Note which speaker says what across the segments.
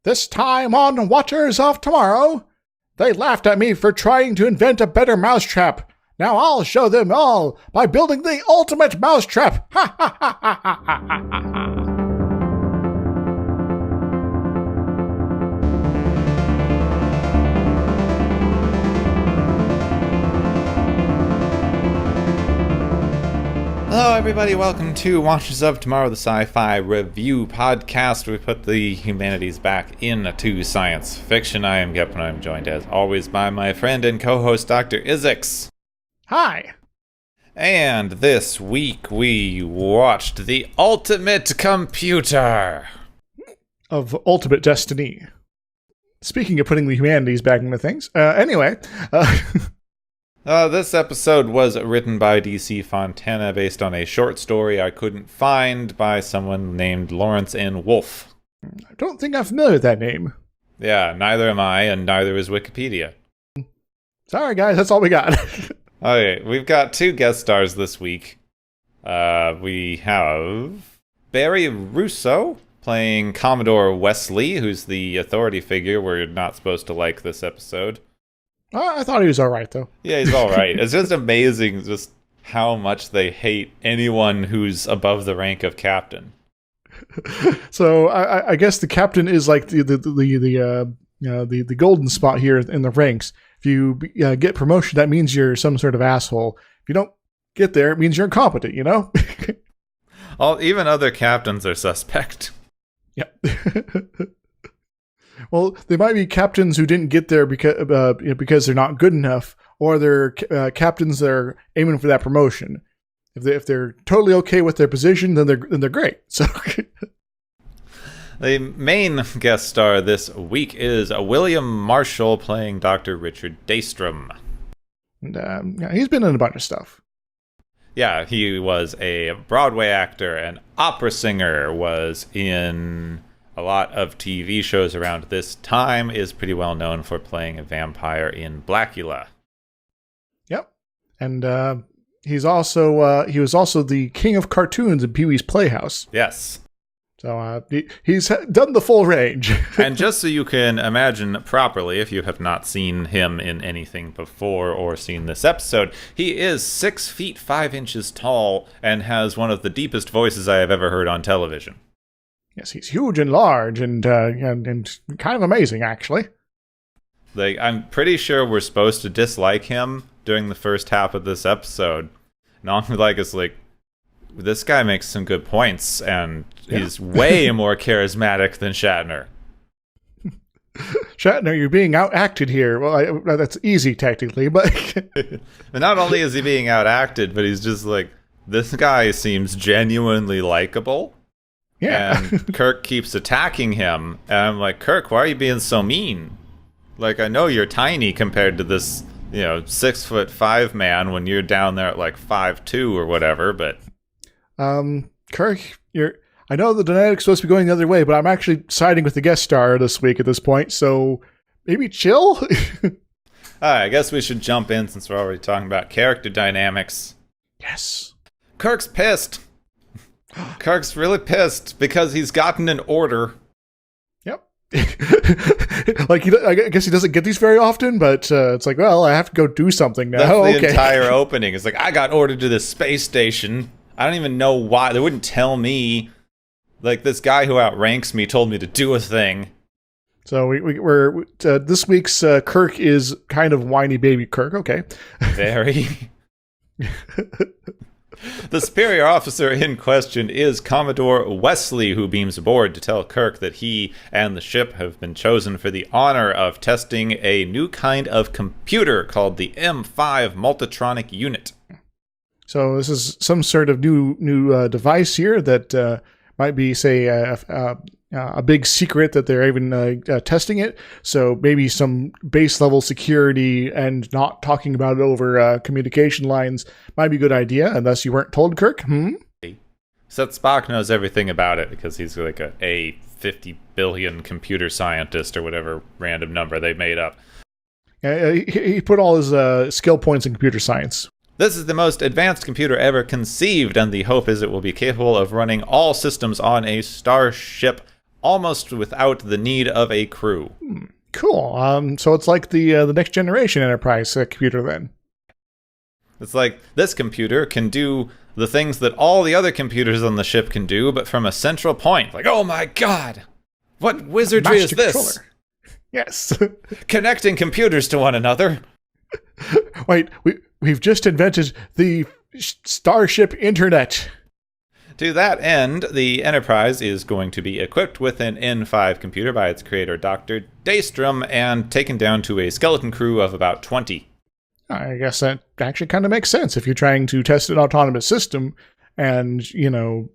Speaker 1: This time on Watchers of Tomorrow, they laughed at me for trying to invent a better mousetrap. Now I'll show them all by building the ultimate mousetrap. Ha ha ha ha ha ha ha ha.
Speaker 2: Hello everybody, welcome to Watchers of Tomorrow, the sci-fi review podcast where we put the humanities back into science fiction. I am Gep, and I'm joined as always by my friend and co-host Dr. Isix.
Speaker 1: Hi.
Speaker 2: And this week we watched The Ultimate Computer
Speaker 1: Of Ultimate Destiny. Speaking of putting the humanities back into things,
Speaker 2: This episode was written by DC Fontana based on a short story I couldn't find by someone named Lawrence N. Wolfe.
Speaker 1: I don't think I'm familiar with that name.
Speaker 2: Yeah, neither am I, and neither is Wikipedia.
Speaker 1: Sorry guys, that's all we got.
Speaker 2: Okay, we've got two guest stars this week. We have Barry Russo playing Commodore Wesley, who's the authority figure. We're not supposed to like this episode.
Speaker 1: I thought he was alright, though.
Speaker 2: Yeah, he's alright. It's just amazing just how much they hate anyone who's above the rank of captain.
Speaker 1: So I guess the captain is like the golden spot here in the ranks. If you get promotion, that means you're some sort of asshole. If you don't get there, it means you're incompetent, you know?
Speaker 2: Even other captains are suspect.
Speaker 1: Yeah. Well, they might be captains who didn't get there because they're not good enough, or they're captains that are aiming for that promotion. If they're totally okay with their position, then they're great. So,
Speaker 2: the main guest star this week is William Marshall playing Dr. Richard Daystrom.
Speaker 1: And he's been in a bunch of stuff.
Speaker 2: Yeah, he was a Broadway actor, an opera singer, was in a lot of TV shows around this time, is pretty well known for playing a vampire in Blackula. Yep.
Speaker 1: And he was also the king of cartoons in Pee-wee's Playhouse.
Speaker 2: Yes.
Speaker 1: So he's done the full range.
Speaker 2: And just so you can imagine properly, if you have not seen him in anything before or seen this episode, he is 6 feet 5 inches tall and has one of the deepest voices I have ever heard on television.
Speaker 1: Yes, he's huge and large and kind of amazing, actually.
Speaker 2: Like, I'm pretty sure we're supposed to dislike him during the first half of this episode. And all we like is like, this guy makes some good points, and he's way more charismatic than Shatner.
Speaker 1: Shatner, you're being outacted here. Well, that's easy technically, but
Speaker 2: and not only is he being outacted, but he's just like, this guy seems genuinely likable.
Speaker 1: Yeah.
Speaker 2: And Kirk keeps attacking him, and I'm like, Kirk, why are you being so mean? Like, I know you're tiny compared to this, 6'5" man when you're down there at like 5'2" or whatever, but
Speaker 1: Kirk, I know the dynamic's supposed to be going the other way, but I'm actually siding with the guest star this week at this point, so maybe chill?
Speaker 2: Alright, I guess we should jump in since we're already talking about character dynamics.
Speaker 1: Yes.
Speaker 2: Kirk's pissed. Kirk's really pissed because he's gotten an order.
Speaker 1: Yep. I guess he doesn't get these very often, but it's like, well, I have to go do something now.
Speaker 2: That's the entire opening. It's like, I got ordered to this space station. I don't even know why. They wouldn't tell me. Like, this guy who outranks me told me to do a thing.
Speaker 1: So we're this week's Kirk is kind of whiny baby Kirk. Okay.
Speaker 2: Very. The superior officer in question is Commodore Wesley, who beams aboard to tell Kirk that he and the ship have been chosen for the honor of testing a new kind of computer called the M5 Multitronic Unit.
Speaker 1: So this is some sort of new device here that might be, say, a big secret that they're even testing it. So maybe some base level security and not talking about it over communication lines might be a good idea, unless you weren't told, Kirk.
Speaker 2: So Spock knows everything about it because he's like a 50 billion computer scientist or whatever random number they made up.
Speaker 1: He put all his skill points in computer science.
Speaker 2: This is the most advanced computer ever conceived, and the hope is it will be capable of running all systems on a starship almost without the need of a crew.
Speaker 1: Cool. So it's like the next generation Enterprise computer then.
Speaker 2: It's like this computer can do the things that all the other computers on the ship can do, but from a central point. Like, oh my god, what wizardry is this?
Speaker 1: Controller. Yes.
Speaker 2: Connecting computers to one another.
Speaker 1: Wait, we've just invented the Starship Internet.
Speaker 2: To that end, the Enterprise is going to be equipped with an N5 computer by its creator, Dr. Daystrom, and taken down to a skeleton crew of about 20.
Speaker 1: I guess that actually kind of makes sense if you're trying to test an autonomous system. And,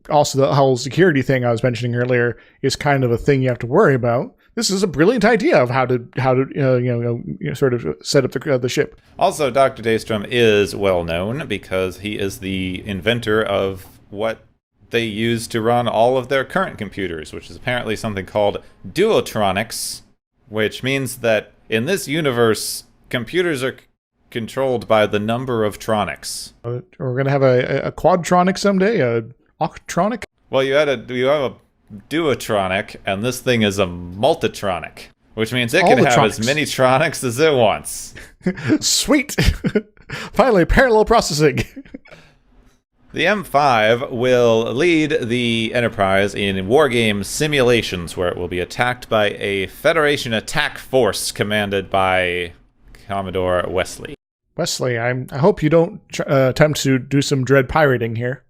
Speaker 1: also the whole security thing I was mentioning earlier is kind of a thing you have to worry about. This is a brilliant idea of how to sort of set up the ship.
Speaker 2: Also, Dr. Daystrom is well known because he is the inventor of what they use to run all of their current computers, which is apparently something called duotronics, which means that in this universe, computers are controlled by the number of tronics.
Speaker 1: We're going to have a quadtronic someday, a octronic?
Speaker 2: Well, you have a duotronic, and this thing is a multitronic, which means it can have as many tronics as it wants.
Speaker 1: Sweet! Finally, parallel processing.
Speaker 2: The M5 will lead the Enterprise in wargame simulations where it will be attacked by a Federation attack force commanded by Commodore Wesley.
Speaker 1: Wesley, I hope you don't attempt to do some dread pirating here.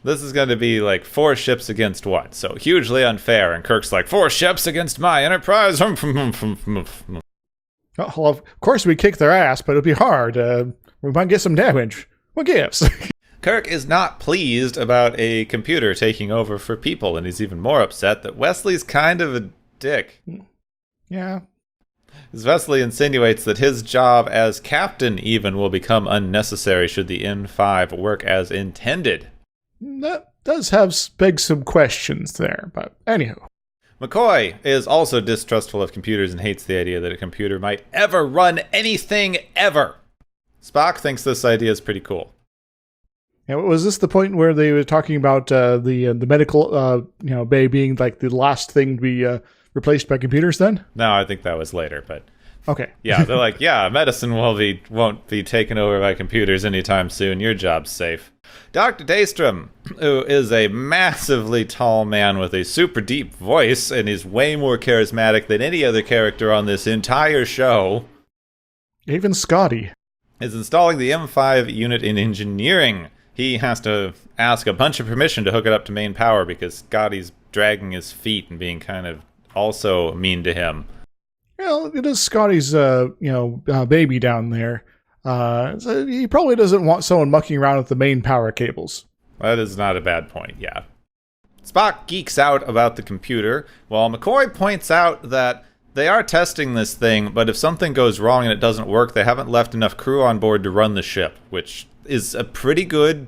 Speaker 2: This is going to be like 4 ships against 1, so hugely unfair. And Kirk's like, 4 ships against my Enterprise?
Speaker 1: Well, of course we kick their ass, but it'll be hard. We might get some damage. What gives?
Speaker 2: Kirk is not pleased about a computer taking over for people, and he's even more upset that Wesley's kind of a dick.
Speaker 1: Yeah.
Speaker 2: As Wesley insinuates that his job as captain even will become unnecessary should the N5 work as intended.
Speaker 1: That does have beg some questions there, but anywho.
Speaker 2: McCoy is also distrustful of computers and hates the idea that a computer might ever run anything ever. Spock thinks this idea is pretty cool.
Speaker 1: Now, was this the point where they were talking about the medical bay being like the last thing to be replaced by computers then?
Speaker 2: No, I think that was later, but
Speaker 1: okay.
Speaker 2: Yeah, they're like, yeah, medicine won't be taken over by computers anytime soon. Your job's safe. Dr. Daystrom, who is a massively tall man with a super deep voice and is way more charismatic than any other character on this entire show.
Speaker 1: Even Scotty.
Speaker 2: Is installing the M5 unit in engineering. He has to ask a bunch of permission to hook it up to main power because Scotty's dragging his feet and being kind of also mean to him.
Speaker 1: Well, it is Scotty's, baby down there. So he probably doesn't want someone mucking around with the main power cables.
Speaker 2: That is not a bad point, yeah. Spock geeks out about the computer, while McCoy points out that they are testing this thing, but if something goes wrong and it doesn't work, they haven't left enough crew on board to run the ship, which is a pretty good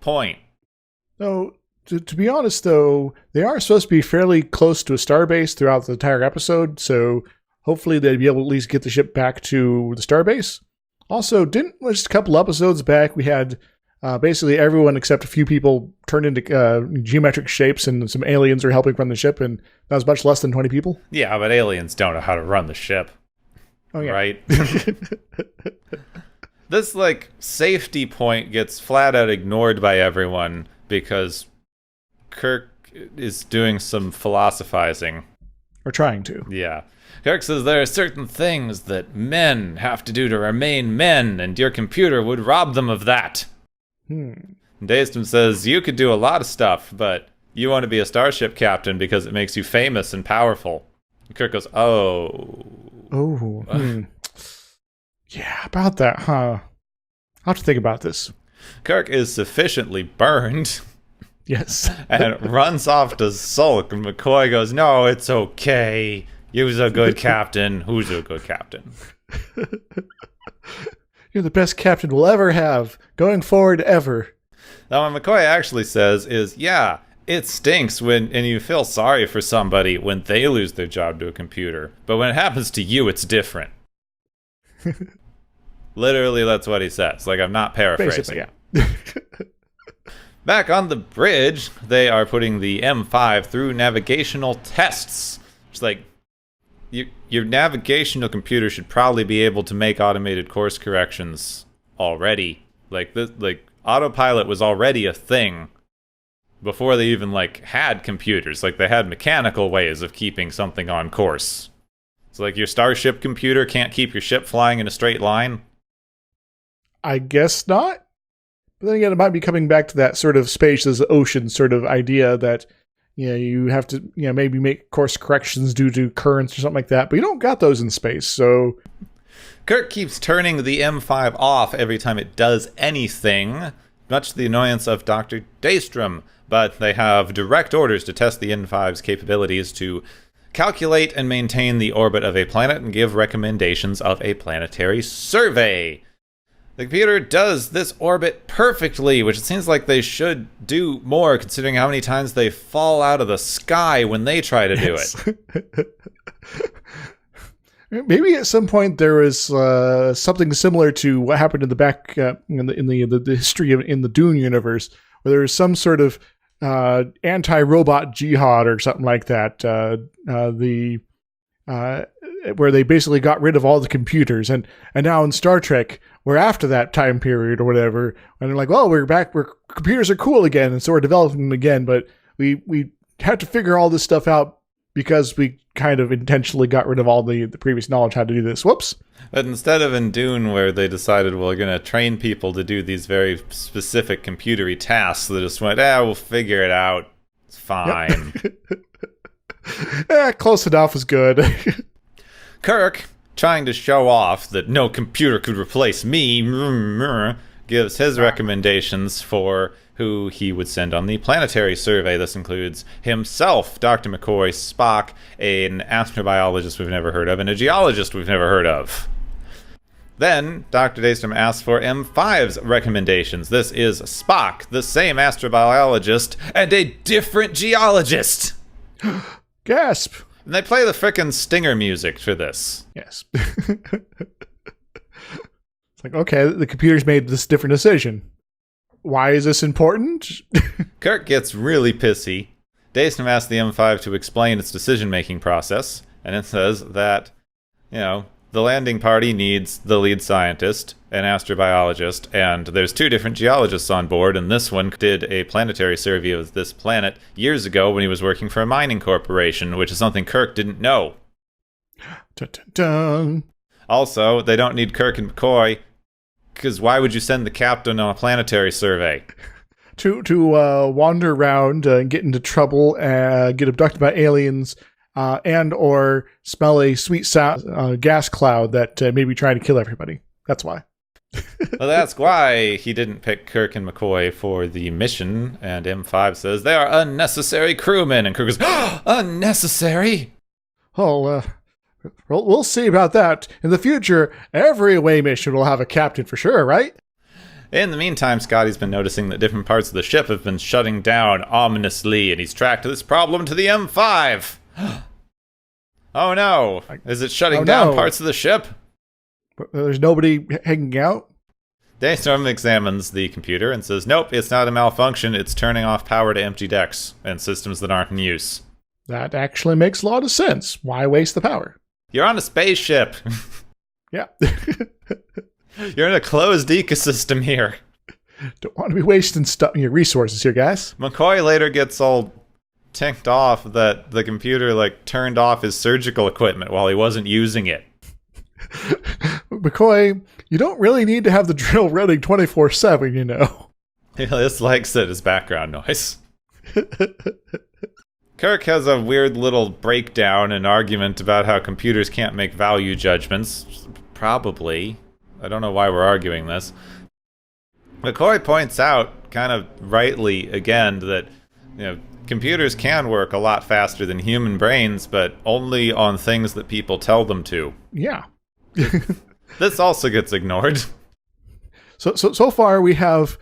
Speaker 2: point.
Speaker 1: So, to be honest, though, they are supposed to be fairly close to a starbase throughout the entire episode, so hopefully they'd be able to at least get the ship back to the starbase. Also, just a couple episodes back, we had basically everyone except a few people turned into geometric shapes, and some aliens are helping run the ship, and that was much less than 20 people.
Speaker 2: Yeah, but aliens don't know how to run the ship.
Speaker 1: Oh, yeah.
Speaker 2: Right? This, safety point gets flat out ignored by everyone because Kirk is doing some philosophizing.
Speaker 1: Or trying to.
Speaker 2: Yeah. Kirk says there are certain things that men have to do to remain men, and your computer would rob them of that. Daystrom says, you could do a lot of stuff, but you want to be a starship captain because it makes you famous and powerful. And Kirk goes, oh.
Speaker 1: Yeah, about that, huh? I'll have to think about this.
Speaker 2: Kirk is sufficiently burned.
Speaker 1: Yes.
Speaker 2: And runs off to sulk, and McCoy goes, no, it's okay. You's a good captain. Who's a good captain?
Speaker 1: You're the best captain we'll ever have, going forward ever.
Speaker 2: Now, what McCoy actually says is, yeah, it stinks and you feel sorry for somebody when they lose their job to a computer. But when it happens to you, it's different. Literally, that's what he says. I'm not paraphrasing.
Speaker 1: Basically, yeah.
Speaker 2: Back on the bridge, they are putting the M5 through navigational tests. It's like, your navigational computer should probably be able to make automated course corrections already. Like autopilot was already a thing before they even had computers. Like, they had mechanical ways of keeping something on course. So your Starship computer can't keep your ship flying in a straight line?
Speaker 1: I guess not. But then again, it might be coming back to that sort of space as the ocean sort of idea that, you have to, maybe make course corrections due to currents or something like that. But you don't got those in space, so...
Speaker 2: Kirk keeps turning the M5 off every time it does anything, much to the annoyance of Dr. Daystrom. But they have direct orders to test the M5's capabilities to calculate and maintain the orbit of a planet and give recommendations of a planetary survey. The computer does this orbit perfectly, which it seems like they should do more, considering how many times they fall out of the sky when they try to do it.
Speaker 1: Maybe at some point there was something similar to what happened in the back in the history in the Dune universe, where there was some sort of anti-robot jihad or something like that. Where they basically got rid of all the computers, and now in Star Trek, we're after that time period or whatever, and they're like, well, we're back, computers are cool again, and so we're developing them again, but we had to figure all this stuff out because we kind of intentionally got rid of all the previous knowledge how to do this. Whoops.
Speaker 2: But instead of in Dune, where they decided, well, we're going to train people to do these very specific computery tasks, they just went, we'll figure it out. It's fine.
Speaker 1: Close enough is good.
Speaker 2: Kirk, trying to show off that no computer could replace me, gives his recommendations for who he would send on the planetary survey. This includes himself, Dr. McCoy, Spock, an astrobiologist we've never heard of, and a geologist we've never heard of. Then, Dr. Daystrom asks for M5's recommendations. This is Spock, the same astrobiologist, and a different geologist!
Speaker 1: Gasp!
Speaker 2: And they play the frickin' Stinger music for this.
Speaker 1: Yes. It's like, okay, the computer's made this different decision. Why is this important?
Speaker 2: Kirk gets really pissy. Daystrom asks the M5 to explain its decision-making process, and it says that, the landing party needs the lead scientist, an astrobiologist, and there's 2 different geologists on board, and this one did a planetary survey of this planet years ago when he was working for a mining corporation, which is something Kirk didn't know.
Speaker 1: Dun, dun, dun.
Speaker 2: Also, they don't need Kirk and McCoy, because why would you send the captain on a planetary survey?
Speaker 1: To wander around and get into trouble, get abducted by aliens, and or smell a sweet gas cloud that may be trying to kill everybody. That's why.
Speaker 2: Well, that's why he didn't pick Kirk and McCoy for the mission, and M5 says they are unnecessary crewmen, and Kirk goes, unnecessary?
Speaker 1: Oh, we'll see about that. In the future, every away mission will have a captain for sure, right?
Speaker 2: In the meantime, Scotty's been noticing that different parts of the ship have been shutting down ominously, and he's tracked this problem to the M5. Oh no! Is it shutting down parts of the ship?
Speaker 1: There's nobody hanging out?
Speaker 2: Daystrom examines the computer and says, nope, it's not a malfunction, it's turning off power to empty decks and systems that aren't in use.
Speaker 1: That actually makes a lot of sense. Why waste the power?
Speaker 2: You're on a spaceship.
Speaker 1: Yeah.
Speaker 2: You're in a closed ecosystem here.
Speaker 1: Don't want to be wasting your resources here, guys.
Speaker 2: McCoy later gets all ticked off that the computer turned off his surgical equipment while he wasn't using it.
Speaker 1: McCoy, you don't really need to have the drill running 24/7, you know.
Speaker 2: He just likes it as background noise. Kirk has a weird little breakdown and argument about how computers can't make value judgments. Probably. I don't know why we're arguing this. McCoy points out, kind of rightly again, that computers can work a lot faster than human brains, but only on things that people tell them to.
Speaker 1: Yeah.
Speaker 2: This also gets ignored.
Speaker 1: So far we have,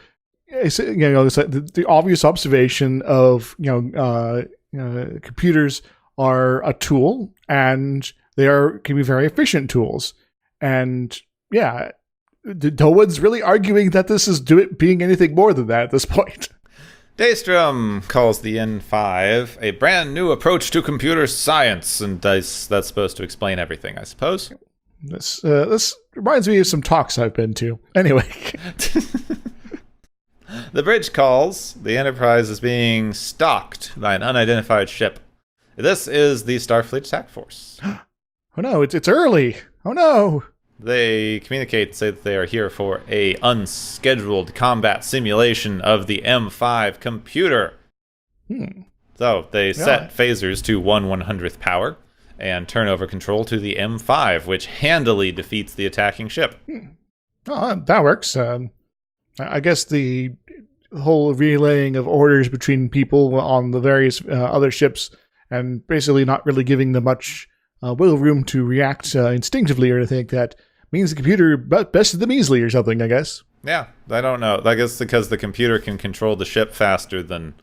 Speaker 1: the obvious observation of computers are a tool, and can be very efficient tools, and yeah, no one's really arguing that this is being anything more than that at this point.
Speaker 2: Daystrom calls the N5 a brand new approach to computer science, and that's supposed to explain everything, I suppose.
Speaker 1: This reminds me of some talks I've been to. Anyway.
Speaker 2: The bridge calls the Enterprise is being stalked by an unidentified ship. This is the Starfleet Attack Force.
Speaker 1: Oh no, it's early. Oh no.
Speaker 2: They communicate and say that they are here for a unscheduled combat simulation of the M5 computer. So they set phasers to 1/100th power and turn over control to the M5, which handily defeats the attacking ship.
Speaker 1: Oh, that works. I guess the whole relaying of orders between people on the various other ships and basically not really giving them much wiggle room to react instinctively or anything like that means the computer bested them easily or something, I guess.
Speaker 2: Yeah, I don't know. I guess because the computer can control the ship faster than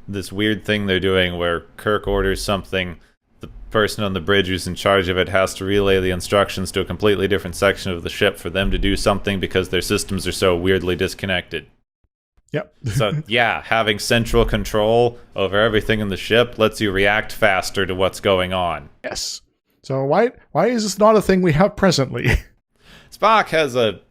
Speaker 2: this weird thing they're doing where Kirk orders something, the person on the bridge who's in charge of it has to relay the instructions to a completely different section of the ship for them to do something because their systems are so weirdly disconnected.
Speaker 1: Yep.
Speaker 2: So, yeah, having central control over everything in the ship lets you react faster to what's going on.
Speaker 1: Yes. So why is this not a thing we have presently?
Speaker 2: Spock has a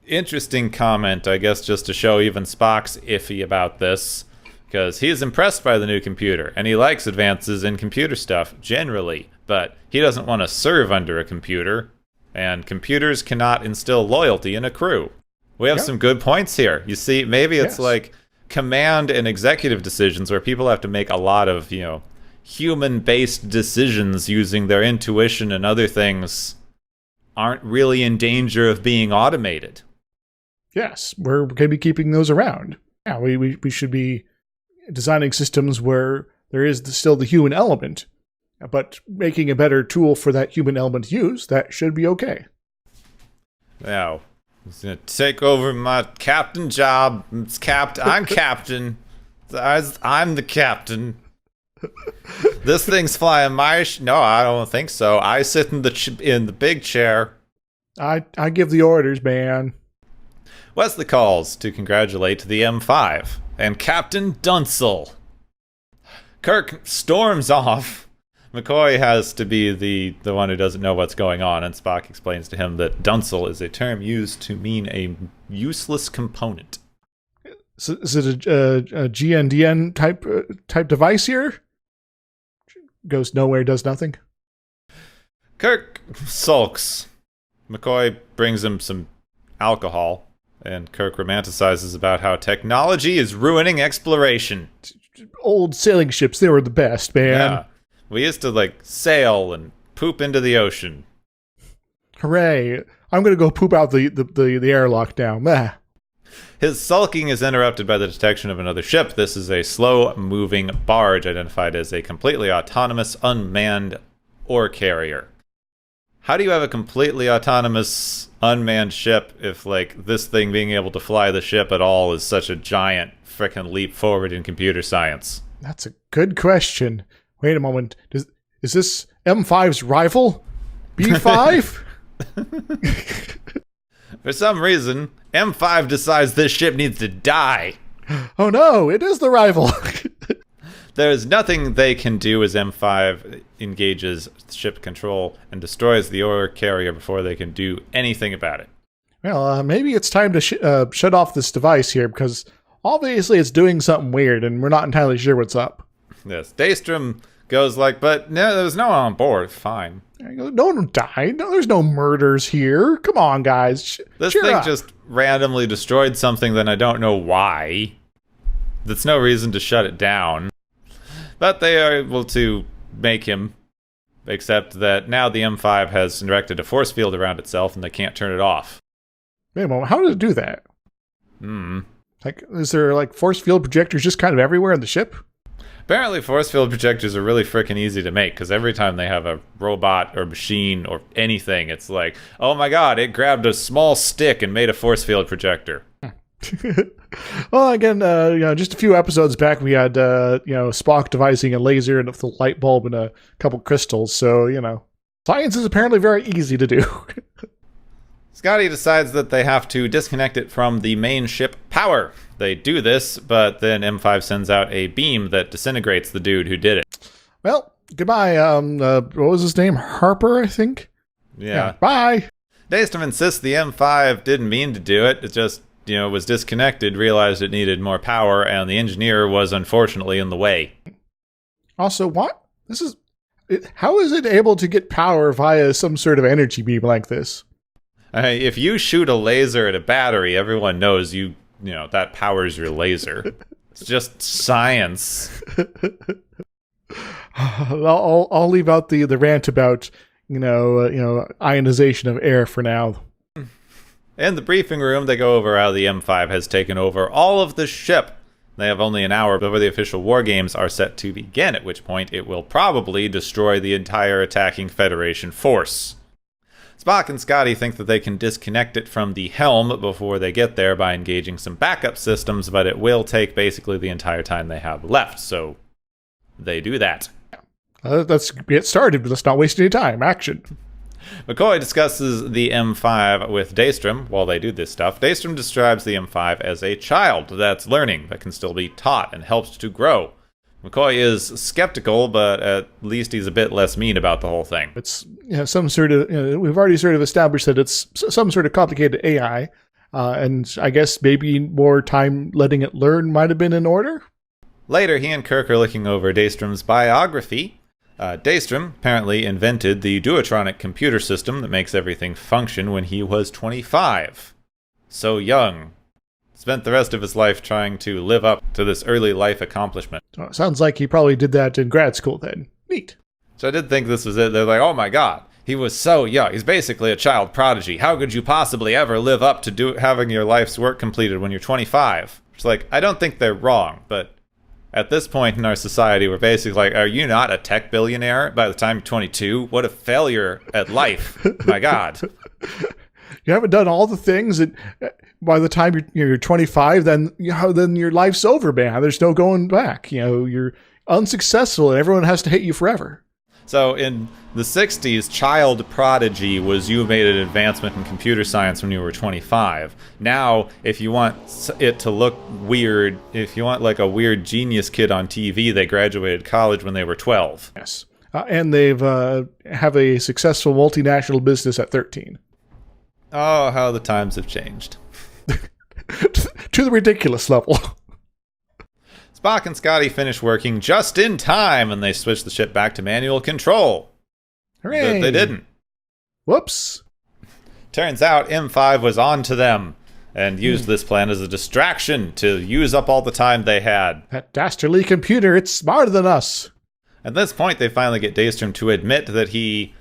Speaker 2: interesting comment, I guess, just to show even Spock's iffy about this, because he is impressed by the new computer, and he likes advances in computer stuff generally, but he doesn't want to serve under a computer, and computers cannot instill loyalty in a crew. We have some good points here. You see, maybe it's like command and executive decisions where people have to make a lot of, human-based decisions using their intuition and other things aren't really in danger of being automated.
Speaker 1: Yes, we're going to be keeping those around. Yeah, we should be designing systems where there is still the human element, but making a better tool for that human element to use, that should be okay.
Speaker 2: Now, he's going to take over my captain job. I'm captain. I'm the captain. This thing's flying my... No, I don't think so. I sit in the big chair.
Speaker 1: I give the orders, man.
Speaker 2: Wesley calls to congratulate the M5 and Captain Dunsel. Kirk storms off. McCoy has to be the one who doesn't know what's going on, and Spock explains to him that Dunsel is a term used to mean a useless component.
Speaker 1: So is it a GNDN type device here? Goes nowhere, does nothing.
Speaker 2: Kirk sulks. McCoy brings him some alcohol, and Kirk romanticizes about how technology is ruining exploration.
Speaker 1: Old sailing ships, they were the best, man.
Speaker 2: Yeah. We used to, sail and poop into the ocean.
Speaker 1: Hooray. I'm going to go poop out the airlock now. Meh.
Speaker 2: His sulking is interrupted by the detection of another ship. This is a slow-moving barge identified as a completely autonomous, unmanned ore carrier. How do you have a completely autonomous, unmanned ship if, this thing being able to fly the ship at all is such a giant frickin' leap forward in computer science?
Speaker 1: That's a good question. Wait a moment. Is this M5's rival? B5?
Speaker 2: For some reason, M5 decides this ship needs to die.
Speaker 1: Oh no, it is the rival.
Speaker 2: There's nothing they can do as M5 engages ship control and destroys the ore carrier before they can do anything about it.
Speaker 1: Well, maybe it's time to shut off this device here, because obviously it's doing something weird and we're not entirely sure what's up.
Speaker 2: Yes, Daystrom goes but no, there's no one on board. Fine.
Speaker 1: No one died. No, there's no murders here. Come on, guys.
Speaker 2: This
Speaker 1: cheer
Speaker 2: thing
Speaker 1: up.
Speaker 2: just randomly destroyed something that I don't know why. That's no reason to shut it down. But they are able to make him, except that now the M5 has erected a force field around itself and they can't turn it off.
Speaker 1: Wait a moment. How did it do that? Is there force field projectors just kind of everywhere in the ship?
Speaker 2: Apparently force field projectors are really freaking easy to make, because every time they have a robot or machine or anything, it's oh my god, it grabbed a small stick and made a force field projector.
Speaker 1: Well, again, just a few episodes back, we had, Spock devising a laser and a light bulb and a couple crystals, so, science is apparently very easy to do.
Speaker 2: Scotty decides that they have to disconnect it from the main ship power. They do this, but then M5 sends out a beam that disintegrates the dude who did it.
Speaker 1: Well, goodbye. What was his name? Harper, I think?
Speaker 2: Yeah.
Speaker 1: Bye!
Speaker 2: Daystrom insists the M5 didn't mean to do it. It just, was disconnected, realized it needed more power, and the engineer was unfortunately in the way.
Speaker 1: Also, what? How is it able to get power via some sort of energy beam like this?
Speaker 2: If you shoot a laser at a battery, everyone knows that powers your laser. It's just science.
Speaker 1: I'll leave out the rant about ionization of air for now.
Speaker 2: In the briefing room, they go over how the M5 has taken over all of the ship. They have only an hour before the official war games are set to begin, at which point it will probably destroy the entire attacking Federation force. Spock and Scotty think that they can disconnect it from the helm before they get there by engaging some backup systems, but it will take basically the entire time they have left, so they do that.
Speaker 1: Let's get started, but let's not waste any time. Action.
Speaker 2: McCoy discusses the M5 with Daystrom while they do this stuff. Daystrom describes the M5 as a child that's learning, that can still be taught and helped to grow. McCoy is skeptical, but at least he's a bit less mean about the whole thing.
Speaker 1: It's some sort of, we've already sort of established that it's some sort of complicated AI, and I guess maybe more time letting it learn might have been in order.
Speaker 2: Later, he and Kirk are looking over Daystrom's biography. Daystrom apparently invented the Duotronic computer system that makes everything function when he was 25. So young. Spent the rest of his life trying to live up to this early life accomplishment.
Speaker 1: Oh, sounds like he probably did that in grad school then. Neat.
Speaker 2: So I did think this was it. They're like, oh my god, he was so young. He's basically a child prodigy. How could you possibly ever live up to having your life's work completed when you're 25? It's like, I don't think they're wrong, but at this point in our society, we're basically like, are you not a tech billionaire by the time you're 22? What a failure at life. My god.
Speaker 1: You haven't done all the things that... By the time you're 25, then your life's over, man. There's no going back. You're unsuccessful, and everyone has to hate you forever.
Speaker 2: So in the 60s, child prodigy was you made an advancement in computer science when you were 25. Now, if you want it to look weird, if you want like a weird genius kid on TV, they graduated college when they were 12.
Speaker 1: Yes, and they've have a successful multinational business at 13.
Speaker 2: Oh, how the times have changed.
Speaker 1: To the ridiculous level.
Speaker 2: Spock and Scotty finish working just in time, and they switch the ship back to manual control.
Speaker 1: Hooray!
Speaker 2: But they didn't.
Speaker 1: Whoops.
Speaker 2: Turns out M5 was on to them, and used this plan as a distraction to use up all the time they had.
Speaker 1: That dastardly computer, it's smarter than us.
Speaker 2: At this point, they finally get Daystrom to admit that he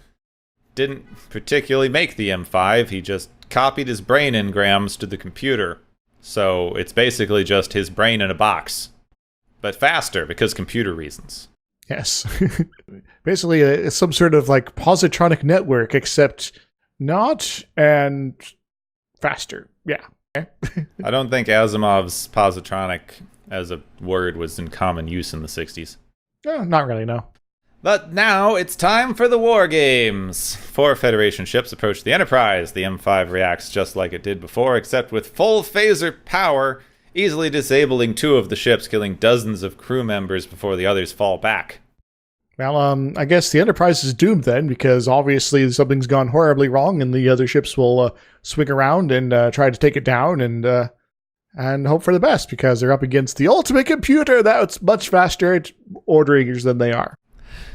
Speaker 2: didn't particularly make the M5, he just copied his brain engrams to the computer. So it's basically just his brain in a box. But faster, because computer reasons.
Speaker 1: Yes. Basically, it's some sort of like positronic network, except not and faster. Yeah.
Speaker 2: I don't think Asimov's positronic as a word was in common use in the 60s.
Speaker 1: Not really, no.
Speaker 2: But now it's time for the war games. 4 Federation ships approach the Enterprise. The M5 reacts just like it did before, except with full phaser power, easily disabling 2 of the ships, killing dozens of crew members before the others fall back.
Speaker 1: Well, I guess the Enterprise is doomed then, because obviously something's gone horribly wrong, and the other ships will swing around and try to take it down and hope for the best, because they're up against the ultimate computer that's much faster at ordering than they are.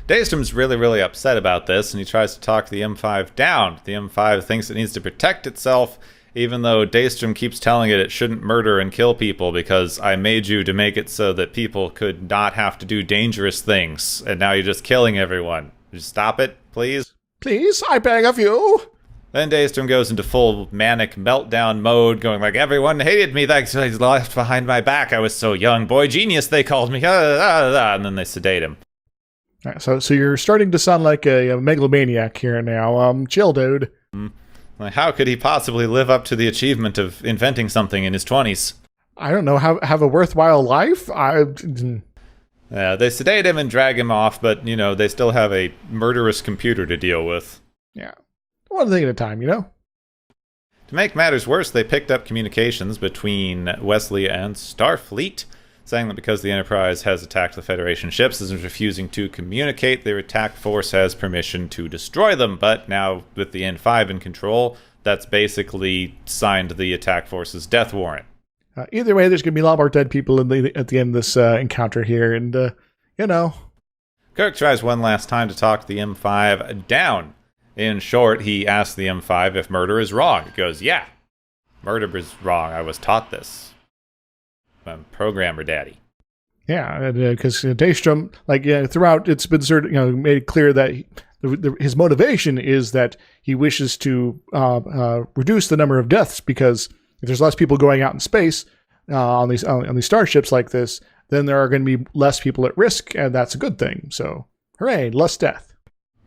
Speaker 2: Daystrom's really, really upset about this, and he tries to talk the M5 down. The M5 thinks it needs to protect itself, even though Daystrom keeps telling it shouldn't murder and kill people because I made you to make it so that people could not have to do dangerous things, and now you're just killing everyone. Just stop it, please?
Speaker 1: Please, I beg of you.
Speaker 2: Then Daystrom goes into full manic meltdown mode, going like, everyone hated me, thanks to he's left behind my back. I was so young. Boy genius, they called me. And then they sedate him.
Speaker 1: Right, so you're starting to sound like a megalomaniac here now. Chill, dude.
Speaker 2: Like, how could he possibly live up to the achievement of inventing something in his 20s?
Speaker 1: I don't know. Have a worthwhile life?
Speaker 2: They sedate him and drag him off, but, they still have a murderous computer to deal with.
Speaker 1: Yeah. One thing at a time,
Speaker 2: To make matters worse, they picked up communications between Wesley and Starfleet, saying that because the Enterprise has attacked the Federation ships and is refusing to communicate, their attack force has permission to destroy them. But now, with the N5 in control, that's basically signed the attack force's death warrant.
Speaker 1: Either way, there's going to be a lot more dead people at the end of this encounter here, and,
Speaker 2: Kirk tries one last time to talk the M5 down. In short, he asks the M5 if murder is wrong. It goes, yeah, murder is wrong. I was taught this. I'm programmer daddy.
Speaker 1: Yeah, because Daystrom, throughout, it's been sort of made clear that his motivation is that he wishes to reduce the number of deaths, because if there's less people going out in space on these starships like this, then there are going to be less people at risk, and that's a good thing. So, hooray, less death.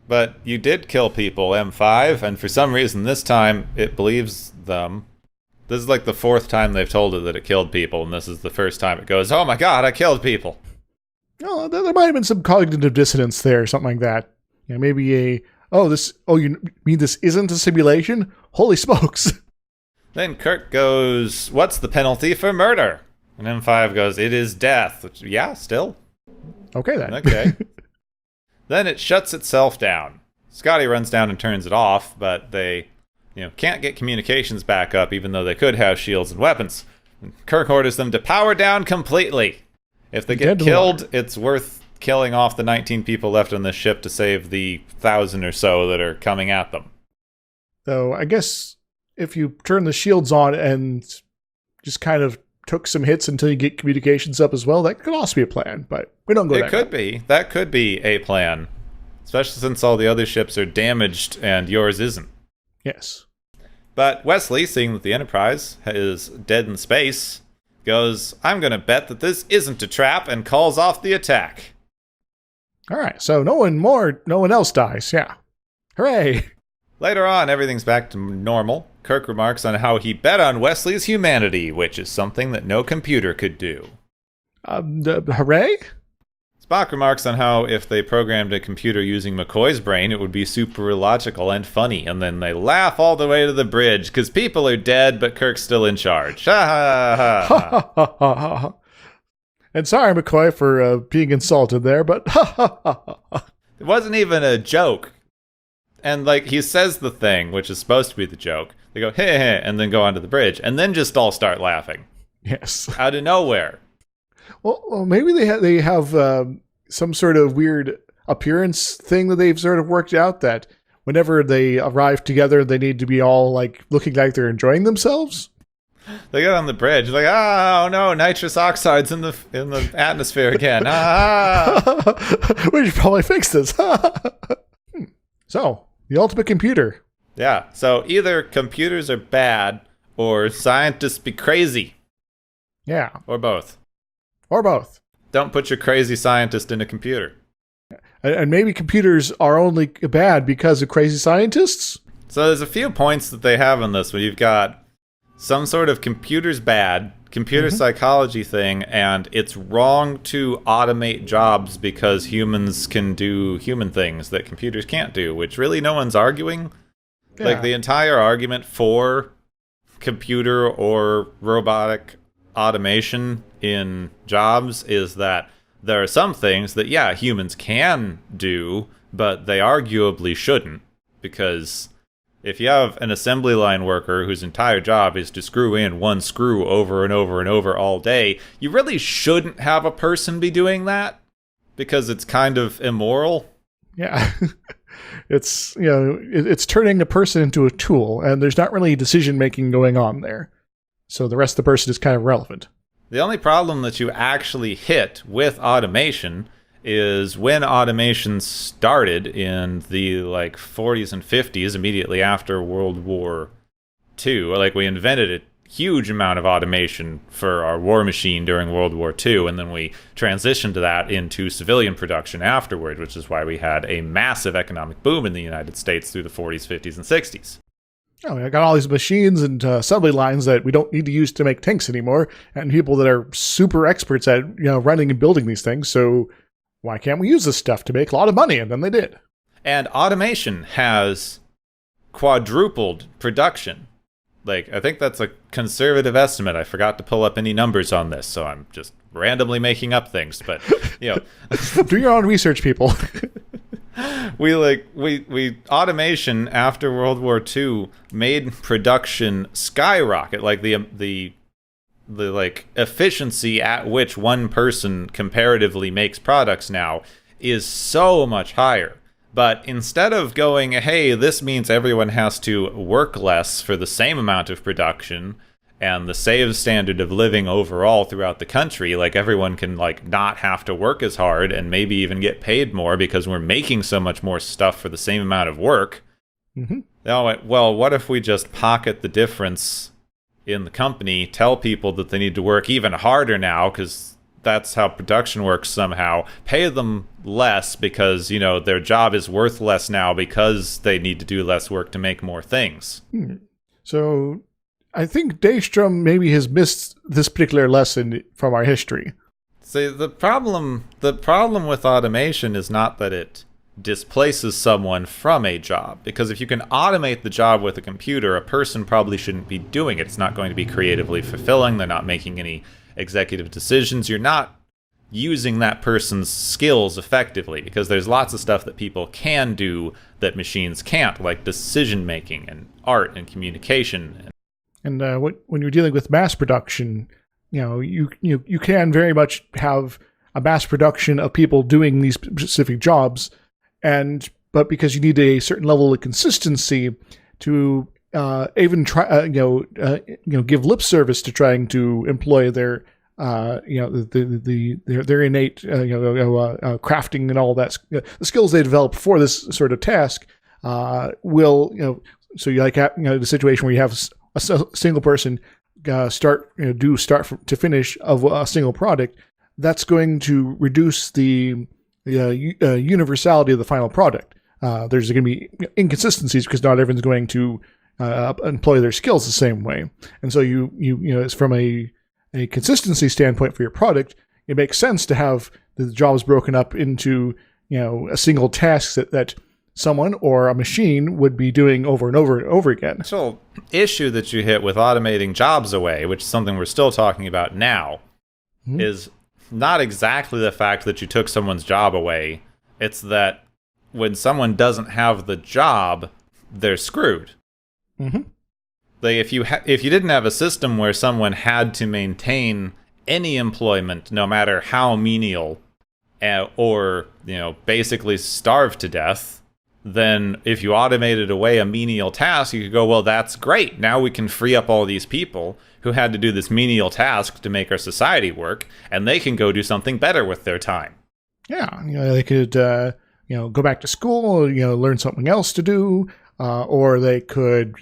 Speaker 2: But you did kill people, M5, and for some reason this time it believes them. This is like the fourth time they've told it that it killed people, and this is the first time it goes, oh my god, I killed people.
Speaker 1: Oh, there might have been some cognitive dissonance there, something like that. Yeah, maybe you mean this isn't a simulation? Holy smokes.
Speaker 2: Then Kirk goes, what's the penalty for murder? And M5 goes, it is death. Which, yeah, still.
Speaker 1: Okay, then.
Speaker 2: Okay. Then it shuts itself down. Scotty runs down and turns it off, but they, can't get communications back up, even though they could have shields and weapons. And Kirk orders them to power down completely. If they get killed, it's worth killing off the 19 people left on this ship to save the 1,000 or so that are coming at them.
Speaker 1: So I guess if you turn the shields on and just kind of took some hits until you get communications up as well, that could also be a plan, but we don't go there.
Speaker 2: It could be. That could be a plan, especially since all the other ships are damaged and yours isn't.
Speaker 1: Yes. But
Speaker 2: Wesley, seeing that the Enterprise is dead in space, goes, I'm going to bet that this isn't a trap, and calls off the attack.
Speaker 1: All right, so no one else dies. Yeah. Hooray.
Speaker 2: Later on, everything's back to normal. Kirk remarks on how he bet on Wesley's humanity, which is something that no computer could do.
Speaker 1: Hooray?
Speaker 2: Spock remarks on how if they programmed a computer using McCoy's brain, it would be super illogical and funny, and then they laugh all the way to the bridge, because people are dead, but Kirk's still in charge. Ha ha ha ha.
Speaker 1: And sorry, McCoy, for being insulted there, but ha ha ha ha.
Speaker 2: It wasn't even a joke. And, he says the thing, which is supposed to be the joke. They go, hey, hey, and then go onto the bridge, and then just all start laughing.
Speaker 1: Yes.
Speaker 2: Out of nowhere.
Speaker 1: Well, maybe they have some sort of weird appearance thing that they've sort of worked out, that whenever they arrive together, they need to be all, looking like they're enjoying themselves.
Speaker 2: They get on the bridge, like, oh no, nitrous oxide's in the atmosphere again.
Speaker 1: We should probably fix this. So, the ultimate computer.
Speaker 2: Yeah, so either computers are bad, or scientists be crazy.
Speaker 1: Yeah.
Speaker 2: Or both.
Speaker 1: Or both.
Speaker 2: Don't put your crazy scientist in a computer.
Speaker 1: And maybe computers are only bad because of crazy scientists?
Speaker 2: So there's a few points that they have on this, where you've got some sort of computer's bad, computer psychology thing, and it's wrong to automate jobs because humans can do human things that computers can't do, which really no one's arguing. Yeah. The entire argument for computer or robotic automation in jobs is that there are some things that, yeah, humans can do, but they arguably shouldn't, because if you have an assembly line worker whose entire job is to screw in one screw over and over and over all day, you really shouldn't have a person be doing that, because it's kind of immoral.
Speaker 1: Yeah. It's, it's turning a person into a tool, and there's not really decision-making going on there. So the rest of the person is kind of relevant.
Speaker 2: The only problem that you actually hit with automation is when automation started in the 40s and 50s, immediately after World War II. We invented a huge amount of automation for our war machine during World War II, and then we transitioned that into civilian production afterward, which is why we had a massive economic boom in the United States through the 40s, 50s, and 60s.
Speaker 1: Oh, I got all these machines and assembly lines that we don't need to use to make tanks anymore, and people that are super experts at running and building these things, so why can't we use this stuff to make a lot of money? And then they did.
Speaker 2: And automation has quadrupled production. like, I think that's a conservative estimate. I forgot to pull up any numbers on this, so I'm just randomly making up things. But, you know,
Speaker 1: do your own research, people.
Speaker 2: we automation after World War II made production skyrocket. Like the like efficiency at which one person comparatively makes products now is so much higher. But instead of going, hey, this means everyone has to work less for the same amount of production, and the save standard of living overall throughout the country, like everyone can like not have to work as hard and maybe even get paid more because we're making so much more stuff for the same amount of work.
Speaker 1: Mm-hmm.
Speaker 2: They all went, well, what if we just pocket the difference in the company, tell people that they need to work even harder now because that's how production works somehow, pay them less because, you know, their job is worth less now because they need to do less work to make more things.
Speaker 1: So I think Daystrom maybe has missed this particular lesson from our history.
Speaker 2: See, the problem with automation is not that it displaces someone from a job, because if you can automate the job with a computer, a person probably shouldn't be doing it. It's not going to be creatively fulfilling. They're not making any executive decisions. You're not using that person's skills effectively, because there's lots of stuff that people can do that machines can't, like decision making and art and communication.
Speaker 1: And when you're dealing with mass production, you know, you can very much have a mass production of people doing these specific jobs, but because you need a certain level of consistency to even try, give lip service to trying to employ their, their innate, crafting and all that, the skills they develop for this sort of task, will, so you like have, the situation where you have a single person start to finish of a single product, that's going to reduce the universality of the final product. There's going to be inconsistencies because not everyone's going to employ their skills the same way, and so it's from a consistency standpoint for your product, it makes sense to have the jobs broken up into a single task that someone or a machine would be doing over and over and over again.
Speaker 2: So, issue that you hit with automating jobs away, which is something we're still talking about now, is not exactly the fact that you took someone's job away. It's that when someone doesn't have the job, they're screwed.
Speaker 1: Mm-hmm.
Speaker 2: Like if you didn't have a system where someone had to maintain any employment, no matter how menial, or basically starve to death, then if you automated away a menial task, you could go, well, that's great. Now we can free up all these people who had to do this menial task to make our society work, and they can go do something better with their time.
Speaker 1: Yeah, they could, go back to school, learn something else to do, or they could,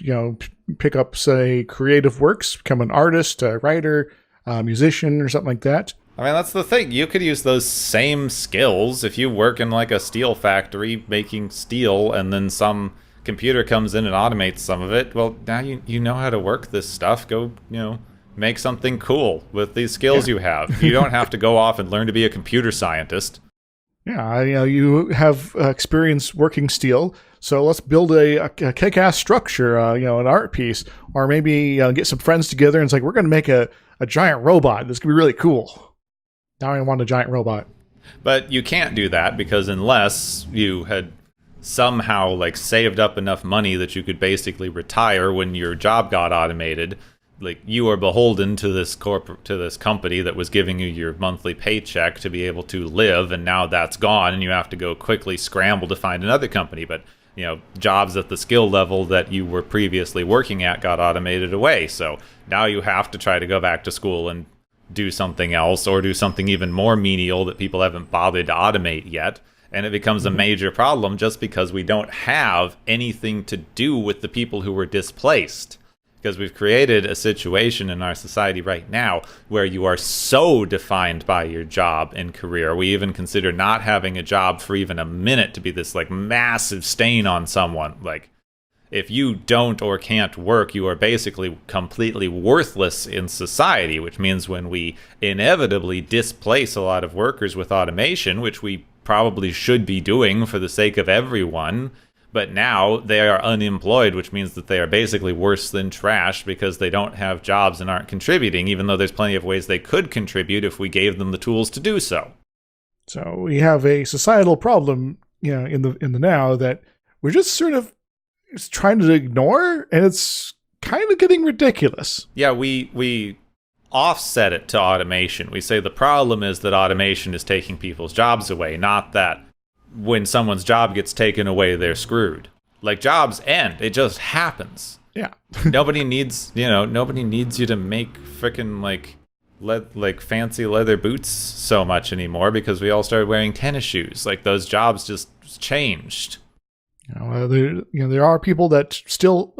Speaker 1: pick up, say, creative works, become an artist, a writer, a musician, or something like that.
Speaker 2: I mean, that's the thing. You could use those same skills if you work in like a steel factory making steel, and then some computer comes in and automates some of it. Well, now you know how to work this stuff. Go, make something cool with these skills you have. You don't have to go off and learn to be a computer scientist.
Speaker 1: Yeah, you have experience working steel, so let's build a kick-ass structure, an art piece, or maybe get some friends together and it's like, we're going to make a giant robot. This could be really cool. Now I want a giant robot.
Speaker 2: But you can't do that because unless you had somehow like saved up enough money that you could basically retire when your job got automated, like you are beholden to this company that was giving you your monthly paycheck to be able to live, and now that's gone and you have to go quickly scramble to find another company. But jobs at the skill level that you were previously working at got automated away, so now you have to try to go back to school and do something else, or do something even more menial that people haven't bothered to automate yet. And it becomes a major problem just because we don't have anything to do with the people who were displaced. Because we've created a situation in our society right now where you are so defined by your job and career. We even consider not having a job for even a minute to be this like massive stain on someone. Like, if you don't or can't work, you are basically completely worthless in society, which means when we inevitably displace a lot of workers with automation, which we probably should be doing for the sake of everyone, But now they are unemployed, which means that they are basically worse than trash because they don't have jobs and aren't contributing, even though there's plenty of ways they could contribute if we gave them the tools to do so.
Speaker 1: So we have a societal problem, in the now that we're just sort of trying to ignore, and it's kind of getting ridiculous.
Speaker 2: Yeah, we offset it to automation. We say the problem is that automation is taking people's jobs away, not that when someone's job gets taken away, they're screwed. Like, jobs end. It just happens.
Speaker 1: Yeah.
Speaker 2: Nobody needs you to make frickin' like fancy leather boots so much anymore because we all started wearing tennis shoes. Like, those jobs just changed.
Speaker 1: There are people that still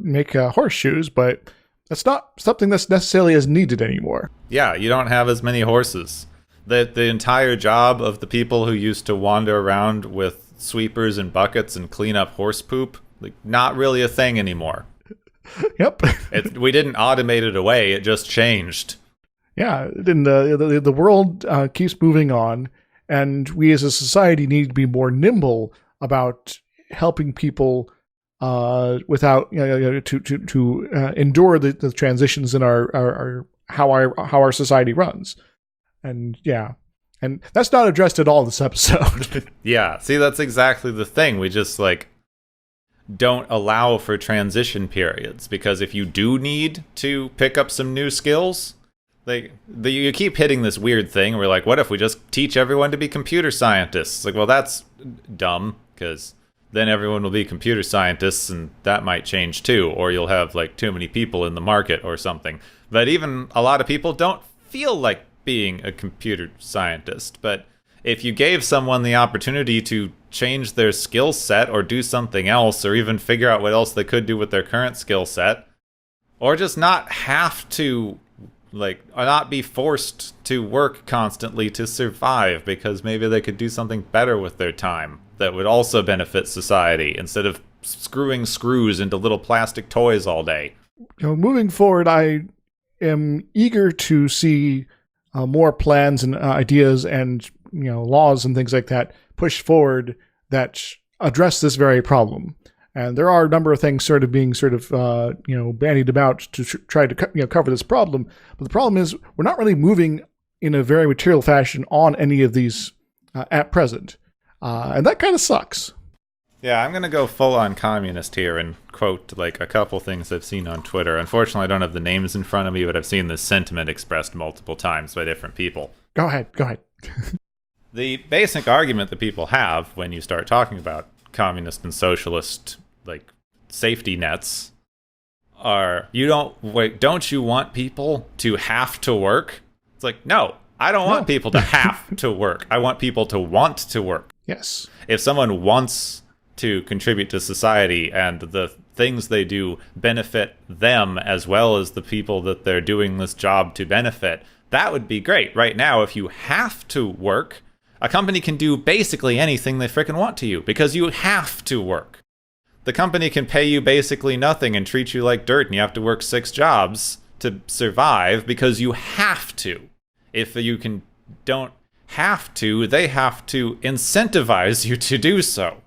Speaker 1: make horseshoes, but that's not something that's necessarily as needed anymore.
Speaker 2: Yeah, you don't have as many horses. The entire job of the people who used to wander around with sweepers and buckets and clean up horse poop, like, not really a thing anymore.
Speaker 1: Yep.
Speaker 2: We didn't automate it away, it just changed.
Speaker 1: Yeah, and the world keeps moving on, and we as a society need to be more nimble about helping people without to endure the transitions in our how our society runs. And that's not addressed at all this episode.
Speaker 2: Yeah, see, that's exactly the thing. We just don't allow for transition periods, because if you do need to pick up some new skills, you keep hitting this weird thing where, like, what if we just teach everyone to be computer scientists? Like, well, that's dumb, because then everyone will be computer scientists, and that might change too, or you'll have too many people in the market or something. But even a lot of people don't feel like being a computer scientist. But if you gave someone the opportunity to change their skill set or do something else, or even figure out what else they could do with their current skill set, or just not have to not be forced to work constantly to survive, because maybe they could do something better with their time that would also benefit society instead of screwing screws into little plastic toys all day.
Speaker 1: Moving forward, I am eager to see more plans and ideas and laws and things like that pushed forward that address this very problem. And there are a number of things being bandied about to try to cover this problem. But the problem is we're not really moving in a very material fashion on any of these at present, and that kind of sucks.
Speaker 2: Yeah, I'm going to go full-on communist here and quote a couple things I've seen on Twitter. Unfortunately, I don't have the names in front of me, but I've seen this sentiment expressed multiple times by different people.
Speaker 1: Go ahead.
Speaker 2: The basic argument that people have when you start talking about communist and socialist safety nets are, don't you want people to have to work? It's like, no, I don't want people to have to work. I want people to want to work.
Speaker 1: Yes.
Speaker 2: If someone wants to contribute to society and the things they do benefit them as well as the people that they're doing this job to benefit, that would be great. Right now, if you have to work, a company can do basically anything they frickin' want to you because you have to work. The company can pay you basically nothing and treat you like dirt, and you have to work 6 jobs to survive because you have to. If you don't have to, they have to incentivize you to do so.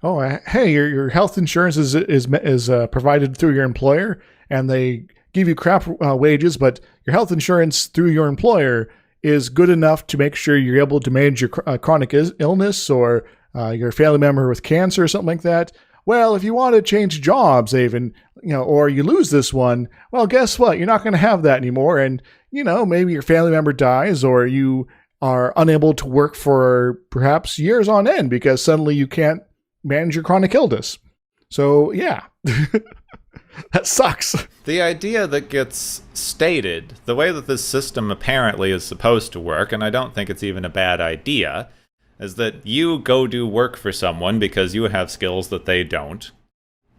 Speaker 1: Oh, hey, your health insurance is provided through your employer, and they give you crap wages, but your health insurance through your employer is good enough to make sure you're able to manage your chronic illness or your family member with cancer or something like that. Well, if you want to change jobs, even, or you lose this one, well, guess what? You're not going to have that anymore. And, maybe your family member dies, or you are unable to work for perhaps years on end because suddenly you can't manage your chronic illness. So, yeah, that sucks.
Speaker 2: The idea that gets stated, the way that this system apparently is supposed to work, and I don't think it's even a bad idea, is that you go do work for someone because you have skills that they don't,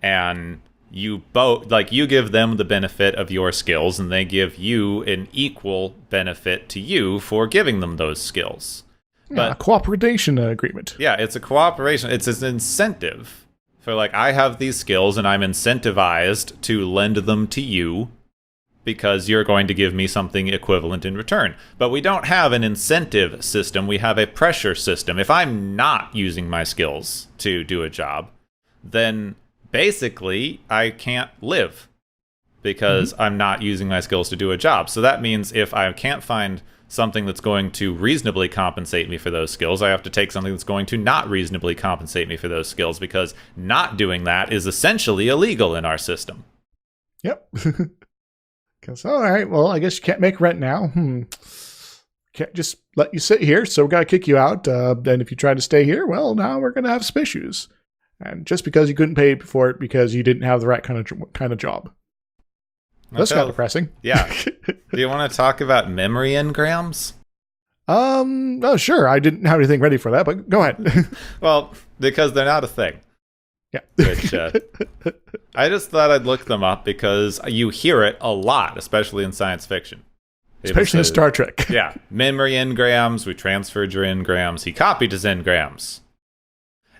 Speaker 2: and you both, you give them the benefit of your skills, and they give you an equal benefit to you for giving them those skills.
Speaker 1: But a cooperation agreement.
Speaker 2: Yeah, it's a cooperation. It's an incentive for I have these skills and I'm incentivized to lend them to you, because you're going to give me something equivalent in return. But we don't have an incentive system. We have a pressure system. If I'm not using my skills to do a job, then basically I can't live because I'm not using my skills to do a job. So that means if I can't find something that's going to reasonably compensate me for those skills, I have to take something that's going to not reasonably compensate me for those skills, because not doing that is essentially illegal in our system.
Speaker 1: Yep. Because, all right, well, I guess you can't make rent now. Can't just let you sit here, so we're going to kick you out. Then if you try to stay here, well, now we're going to have some issues. And just because you couldn't pay for it because you didn't have the right kind of job. That's kind of depressing.
Speaker 2: Yeah. Do you want to talk about memory engrams?
Speaker 1: Oh, sure. I didn't have anything ready for that, but go ahead.
Speaker 2: Well, because they're not a thing.
Speaker 1: Yeah.
Speaker 2: Which, I just thought I'd look them up because you hear it a lot, especially in science fiction.
Speaker 1: Especially in Star Trek.
Speaker 2: Yeah. Memory engrams. We transferred your engrams. He copied his engrams.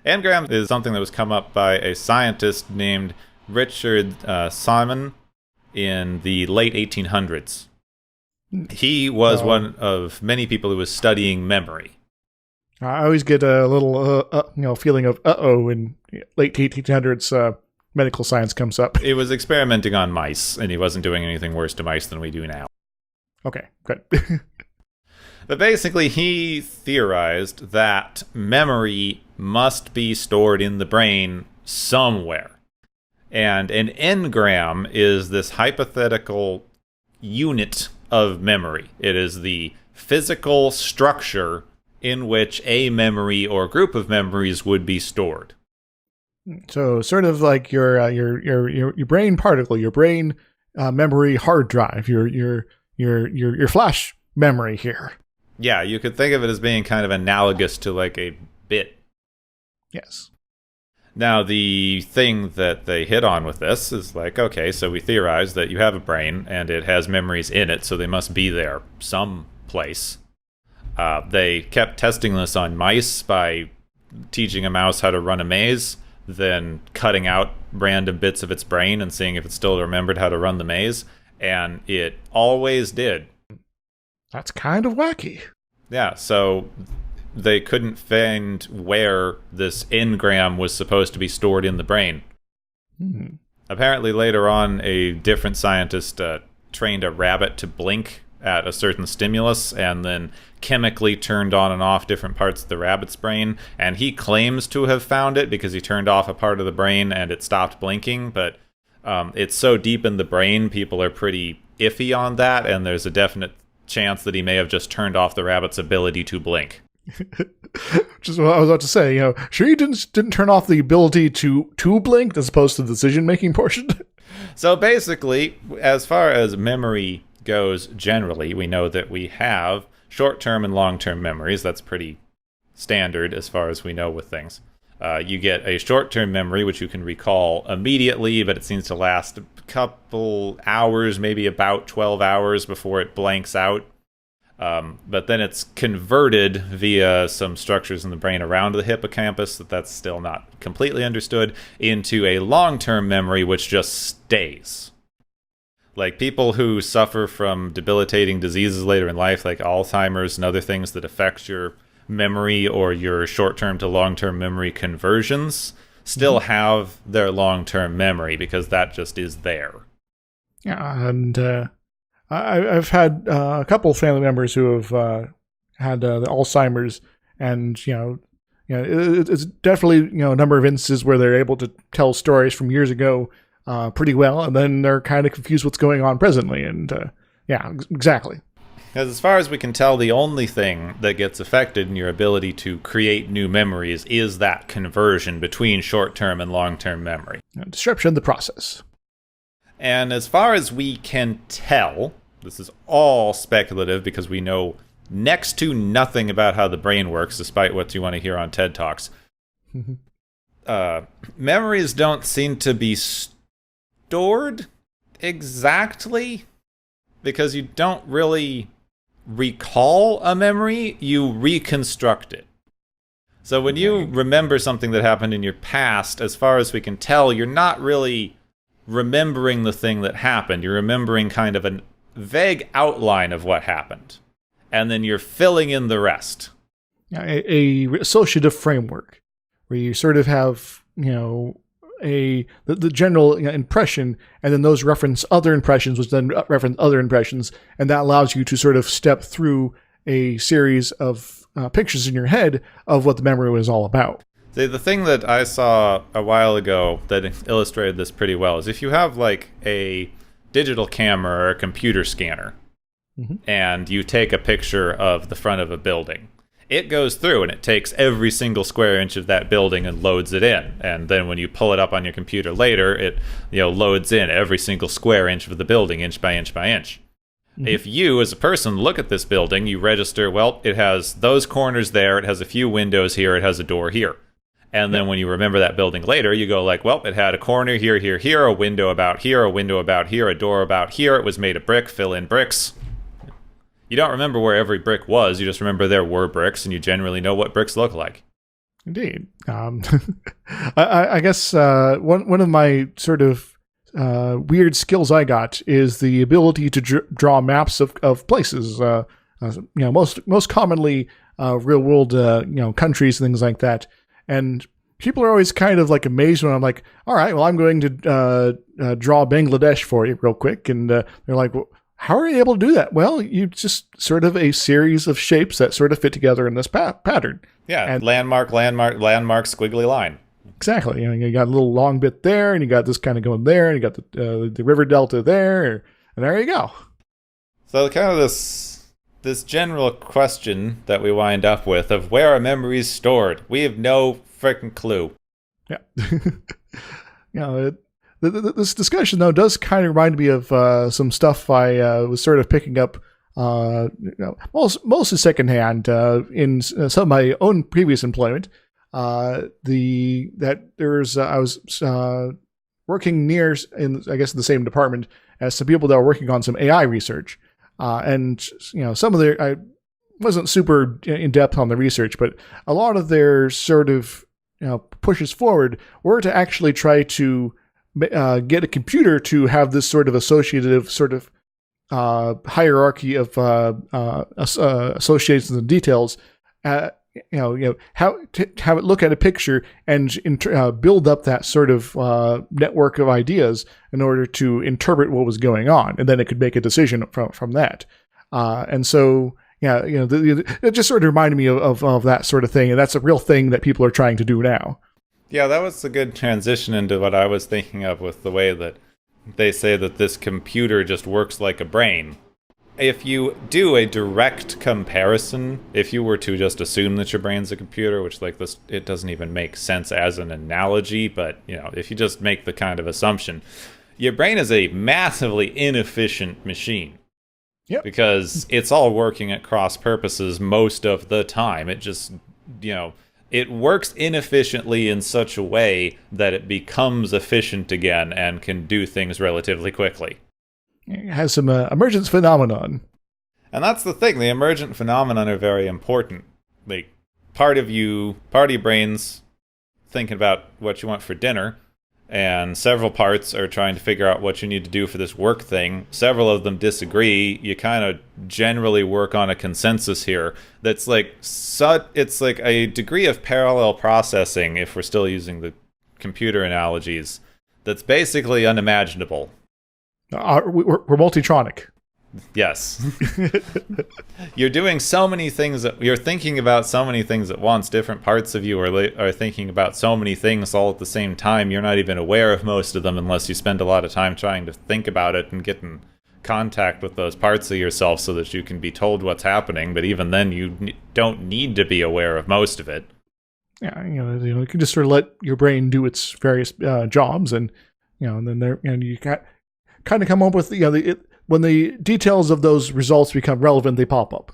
Speaker 2: Engram is something that was come up by a scientist named Richard Simon in the late 1800s. He was one of many people who was studying memory.
Speaker 1: I always get a little feeling of when late 1800s medical science comes up.
Speaker 2: He was experimenting on mice, and he wasn't doing anything worse to mice than we do now.
Speaker 1: Okay, good.
Speaker 2: But basically, he theorized that memory must be stored in the brain somewhere. And an engram is this hypothetical unit of memory. It is the physical structure in which a memory or group of memories would be stored.
Speaker 1: So sort of like your brain particle, your brain memory hard drive, your flash memory here.
Speaker 2: Yeah, you could think of it as being kind of analogous to like a bit.
Speaker 1: Yes.
Speaker 2: Now, the thing that they hit on with this is like, okay, so we theorize that you have a brain and it has memories in it, so they must be there someplace. They kept testing this on mice by teaching a mouse how to run a maze, then cutting out random bits of its brain and seeing if it still remembered how to run the maze, and it always did.
Speaker 1: That's kind of wacky.
Speaker 2: Yeah, so they couldn't find where this engram was supposed to be stored in the brain.
Speaker 1: Mm-hmm.
Speaker 2: Apparently later on, a different scientist trained a rabbit to blink at a certain stimulus and then chemically turned on and off different parts of the rabbit's brain, and he claims to have found it because he turned off a part of the brain and it stopped blinking, but it's so deep in the brain, people are pretty iffy on that, and there's a definite chance that he may have just turned off the rabbit's ability to blink.
Speaker 1: Which is what I was about to say. Sure you didn't turn off the ability to blink as opposed to the decision-making portion?
Speaker 2: So basically, as far as memory goes generally, we know that we have short-term and long-term memories. That's pretty standard as far as we know with things. You get a short-term memory, which you can recall immediately, but it seems to last a couple hours, maybe about 12 hours before it blanks out. But then it's converted via some structures in the brain around the hippocampus, that's still not completely understood, into a long-term memory which just stays. Like people who suffer from debilitating diseases later in life, like Alzheimer's and other things that affect your memory or your short-term to long-term memory conversions, still have their long-term memory because that just is there.
Speaker 1: Yeah, and I've had a couple of family members who have had the Alzheimer's, and it's definitely a number of instances where they're able to tell stories from years ago pretty well, and then they're kind of confused what's going on presently, and exactly.
Speaker 2: Because as far as we can tell, the only thing that gets affected in your ability to create new memories is that conversion between short-term and long-term memory.
Speaker 1: Disruption of the process.
Speaker 2: And as far as we can tell, this is all speculative because we know next to nothing about how the brain works, despite what you want to hear on TED Talks. Memories don't seem to be stored exactly because you don't really recall a memory, you reconstruct it. So when you remember something that happened in your past, as far as we can tell, you're not really remembering the thing that happened. You're remembering kind of a vague outline of what happened. And then you're filling in the rest.
Speaker 1: A associative framework where you sort of have, the general impression, and then those reference other impressions, which then reference other impressions, and that allows you to sort of step through a series of pictures in your head of what the memory was all about.
Speaker 2: The thing that I saw a while ago that illustrated this pretty well is if you have like a digital camera or a computer scanner, and you take a picture of the front of a building, it goes through and it takes every single square inch of that building and loads it in. And then when you pull it up on your computer later, it loads in every single square inch of the building, inch by inch by inch. If you, as a person, look at this building, you register, well, it has those corners there, it has a few windows here, it has a door here. And then when you remember that building later, you go like, well, it had a corner here, here, here, a window about here, a window about here, a door about here, it was made of brick, fill in bricks. You don't remember where every brick was, you just remember there were bricks, and you generally know what bricks look like. Indeed.
Speaker 1: I guess one of my sort of weird skills I got is the ability to draw maps of places. Most commonly real world countries and things like that. And people are always kind of like amazed when I'm like, all right, well, I'm going to draw Bangladesh for you real quick. And they're like, well, how are you able to do that? Well, you just sort of a series of shapes that sort of fit together in this pattern.
Speaker 2: Yeah, and landmark, squiggly line.
Speaker 1: Exactly. You got a little long bit there, and you got this kind of going there, and you got the river delta there, and there you go.
Speaker 2: So kind of this general question that we wind up with of where are memories stored? We have no freaking clue.
Speaker 1: Yeah. This discussion, though, does kind of remind me of some stuff I was sort of picking up mostly secondhand in some of my own previous employment. I was working near, in I guess the same department as some people that were working on some AI research, and some of their, I wasn't super in depth on the research, but a lot of their sort of pushes forward were to actually try to get a computer to have this sort of associative sort of hierarchy of associations and details. How to have it look at a picture and build up that sort of network of ideas in order to interpret what was going on, and then it could make a decision from that. And so, it just sort of reminded me of that sort of thing, and that's a real thing that people are trying to do now.
Speaker 2: Yeah, that was a good transition into what I was thinking of with the way that they say that this computer just works like a brain. If you do a direct comparison, if you were to just assume that your brain's a computer, which like this, it doesn't even make sense as an analogy, but if you just make the kind of assumption, your brain is a massively inefficient machine.
Speaker 1: Yep.
Speaker 2: Because it's all working at cross purposes most of the time. It just, it works inefficiently in such a way that it becomes efficient again and can do things relatively quickly.
Speaker 1: It has some emergent phenomenon.
Speaker 2: And that's the thing. The emergent phenomenon are very important. Like, part of your brain's thinking about what you want for dinner, and several parts are trying to figure out what you need to do for this work thing. Several of them disagree. You kind of generally work on a consensus here that's like, it's like a degree of parallel processing, if we're still using the computer analogies, that's basically unimaginable.
Speaker 1: We're multitronic.
Speaker 2: Yes. You're doing so many things, you're thinking about so many things at once. Different parts of you are thinking about so many things all at the same time. You're not even aware of most of them unless you spend a lot of time trying to think about it and get in contact with those parts of yourself so that you can be told what's happening. But even then, you don't need to be aware of most of it.
Speaker 1: Yeah, you can just sort of let your brain do its various jobs, and and then there, and you got kind of come up with when the details of those results become relevant, they pop up.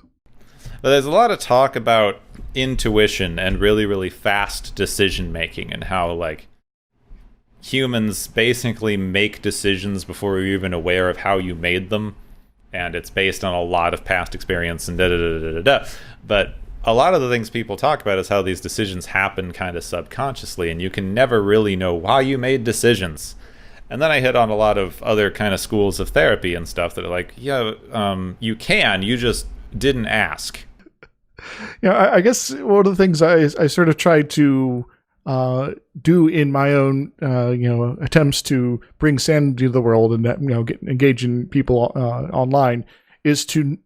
Speaker 2: But there's a lot of talk about intuition and really, really fast decision making, and how like humans basically make decisions before you're even aware of how you made them, and it's based on a lot of past experience and da-da-da-da-da-da. But a lot of the things people talk about is how these decisions happen kind of subconsciously, and you can never really know why you made decisions. And then I hit on a lot of other kind of schools of therapy and stuff that are like, you can, you just didn't ask.
Speaker 1: Yeah, I guess one of the things I sort of tried to do in my own attempts to bring sanity to the world and engage in people online is to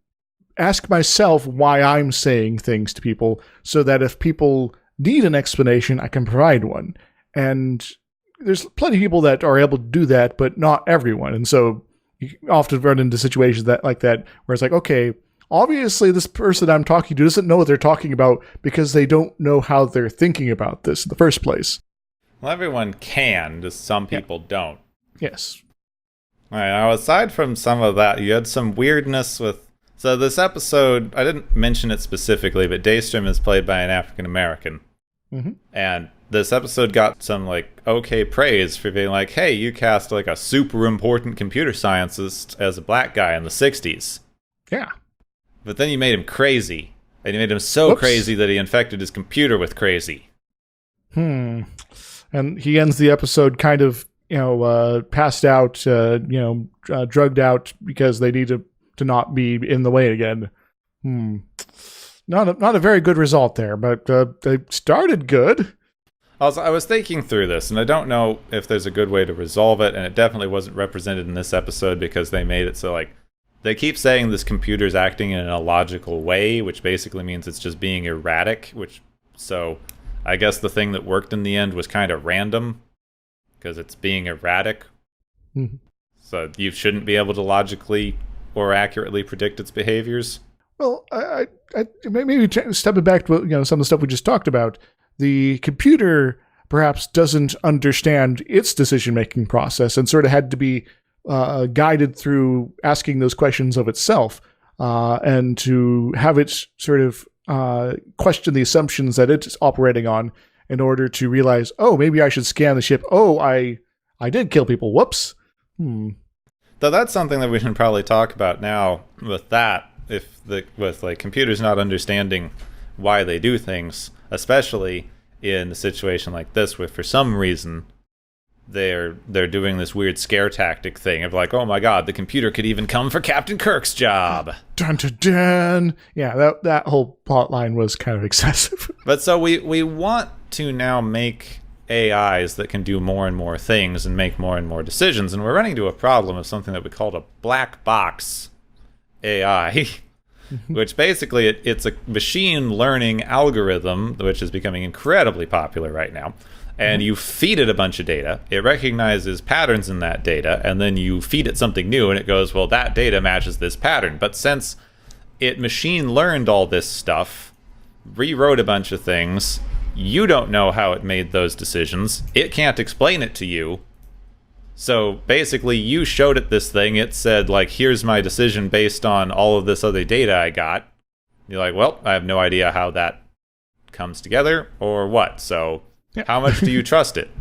Speaker 1: ask myself why I'm saying things to people, so that if people need an explanation, I can provide one. And there's plenty of people that are able to do that, but not everyone. And so you often run into situations like that where it's like, okay, obviously this person I'm talking to doesn't know what they're talking about because they don't know how they're thinking about this in the first place.
Speaker 2: Well, everyone can, just some people don't.
Speaker 1: Yes.
Speaker 2: All right, now aside from some of that, you had some weirdness with... So this episode, I didn't mention it specifically, but Daystrom is played by an African American. Mm-hmm. And this episode got some, okay praise for being like, hey, you cast, a super important computer scientist as a black guy in the 60s.
Speaker 1: Yeah.
Speaker 2: But then you made him crazy. And you made him so crazy that he infected his computer with crazy.
Speaker 1: And he ends the episode kind of, passed out, drugged out because they need to not be in the way again. Not a very good result there, but they started good.
Speaker 2: Also, I was thinking through this, and I don't know if there's a good way to resolve it, and it definitely wasn't represented in this episode because they made it so, they keep saying this computer's acting in an illogical way, which basically means it's just being erratic, so I guess the thing that worked in the end was kind of random, because it's being erratic. Mm-hmm. So you shouldn't be able to logically or accurately predict its behaviors.
Speaker 1: Well, I maybe stepping back to some of the stuff we just talked about. The computer perhaps doesn't understand its decision-making process and sort of had to be guided through asking those questions of itself, and to have it sort of question the assumptions that it's operating on in order to realize, oh, maybe I should scan the ship. Oh, I did kill people. Whoops.
Speaker 2: Though that's something that we can probably talk about now with that, with computers not understanding why they do things, especially in a situation like this where for some reason they're doing this weird scare tactic thing of oh my god, the computer could even come for Captain Kirk's job.
Speaker 1: Dun dun dun. Yeah, that whole plot line was kind of excessive.
Speaker 2: But so we want to now make AIs that can do more and more things and make more and more decisions, and we're running into a problem of something that we called a black box AI, which basically it's a machine learning algorithm, which is becoming incredibly popular right now. And you feed it a bunch of data, it recognizes patterns in that data, and then you feed it something new, and it goes, well, that data matches this pattern. But since it machine learned all this stuff, rewrote a bunch of things, you don't know how it made those decisions, it can't explain it to you. So basically, you showed it this thing, it said, here's my decision based on all of this other data I got. You're like, well, I have no idea how that comes together, or what, so... Yeah. How much do you trust it?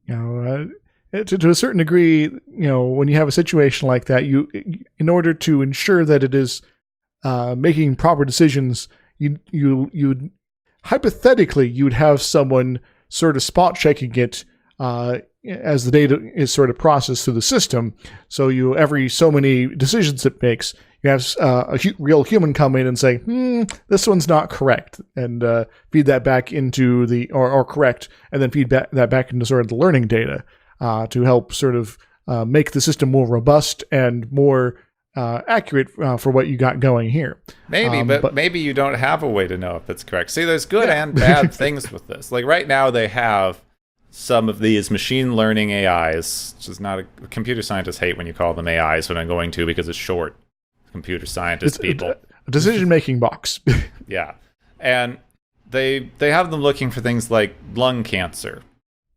Speaker 1: To a certain degree, when you have a situation like that, in order to ensure that it is making proper decisions, you hypothetically you'd have someone sort of spot checking it as the data is sort of processed through the system. So every so many decisions it makes, you have a real human come in and say, this one's not correct, and feed that back into or correct, and then feed that back into sort of the learning data to help sort of make the system more robust and more accurate for what you got going here.
Speaker 2: Maybe, but maybe you don't have a way to know if it's correct. See, there's good and bad things with this. Right now they have some of these machine learning AIs, which is not computer scientists hate when you call them AIs, but I'm going to because it's short. Computer scientist people.
Speaker 1: A decision-making box.
Speaker 2: Yeah. And they have them looking for things like lung cancer.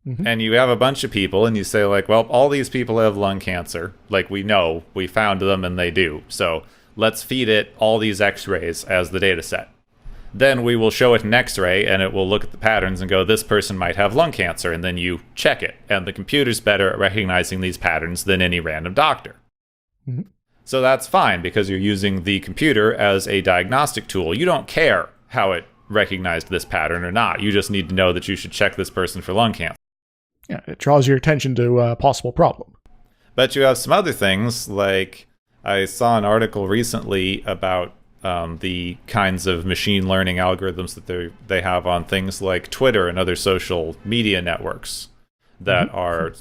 Speaker 2: Mm-hmm. And you have a bunch of people, and you say, well, all these people have lung cancer. We know. We found them, and they do. So let's feed it all these x-rays as the data set. Then we will show it an x-ray, and it will look at the patterns and go, this person might have lung cancer, and then you check it. And the computer's better at recognizing these patterns than any random doctor. Mm-hmm. So that's fine, because you're using the computer as a diagnostic tool. You don't care how it recognized this pattern or not. You just need to know that you should check this person for lung cancer.
Speaker 1: Yeah, it draws your attention to a possible problem.
Speaker 2: But you have some other things, like I saw an article recently about the kinds of machine learning algorithms that they have on things like Twitter and other social media networks that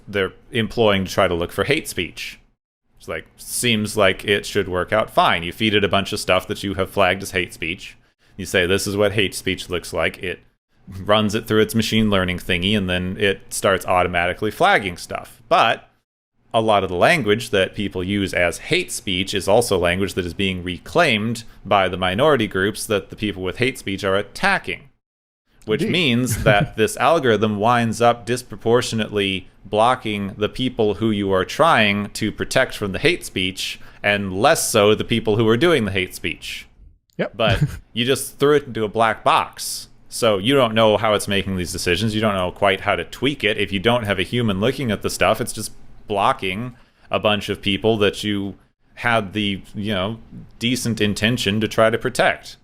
Speaker 2: they're employing to try to look for hate speech. It's like, seems like it should work out fine. You feed it a bunch of stuff that you have flagged as hate speech. You say, this is what hate speech looks like. It runs it through its machine learning thingy, and then it starts automatically flagging stuff. But a lot of the language that people use as hate speech is also language that is being reclaimed by the minority groups that the people with hate speech are attacking. Which means that this algorithm winds up disproportionately blocking the people who you are trying to protect from the hate speech, and less so the people who are doing the hate speech.
Speaker 1: Yep.
Speaker 2: But you just threw it into a black box. So you don't know how it's making these decisions. You don't know quite how to tweak it. If you don't have a human looking at the stuff, it's just blocking a bunch of people that you had the, decent intention to try to protect.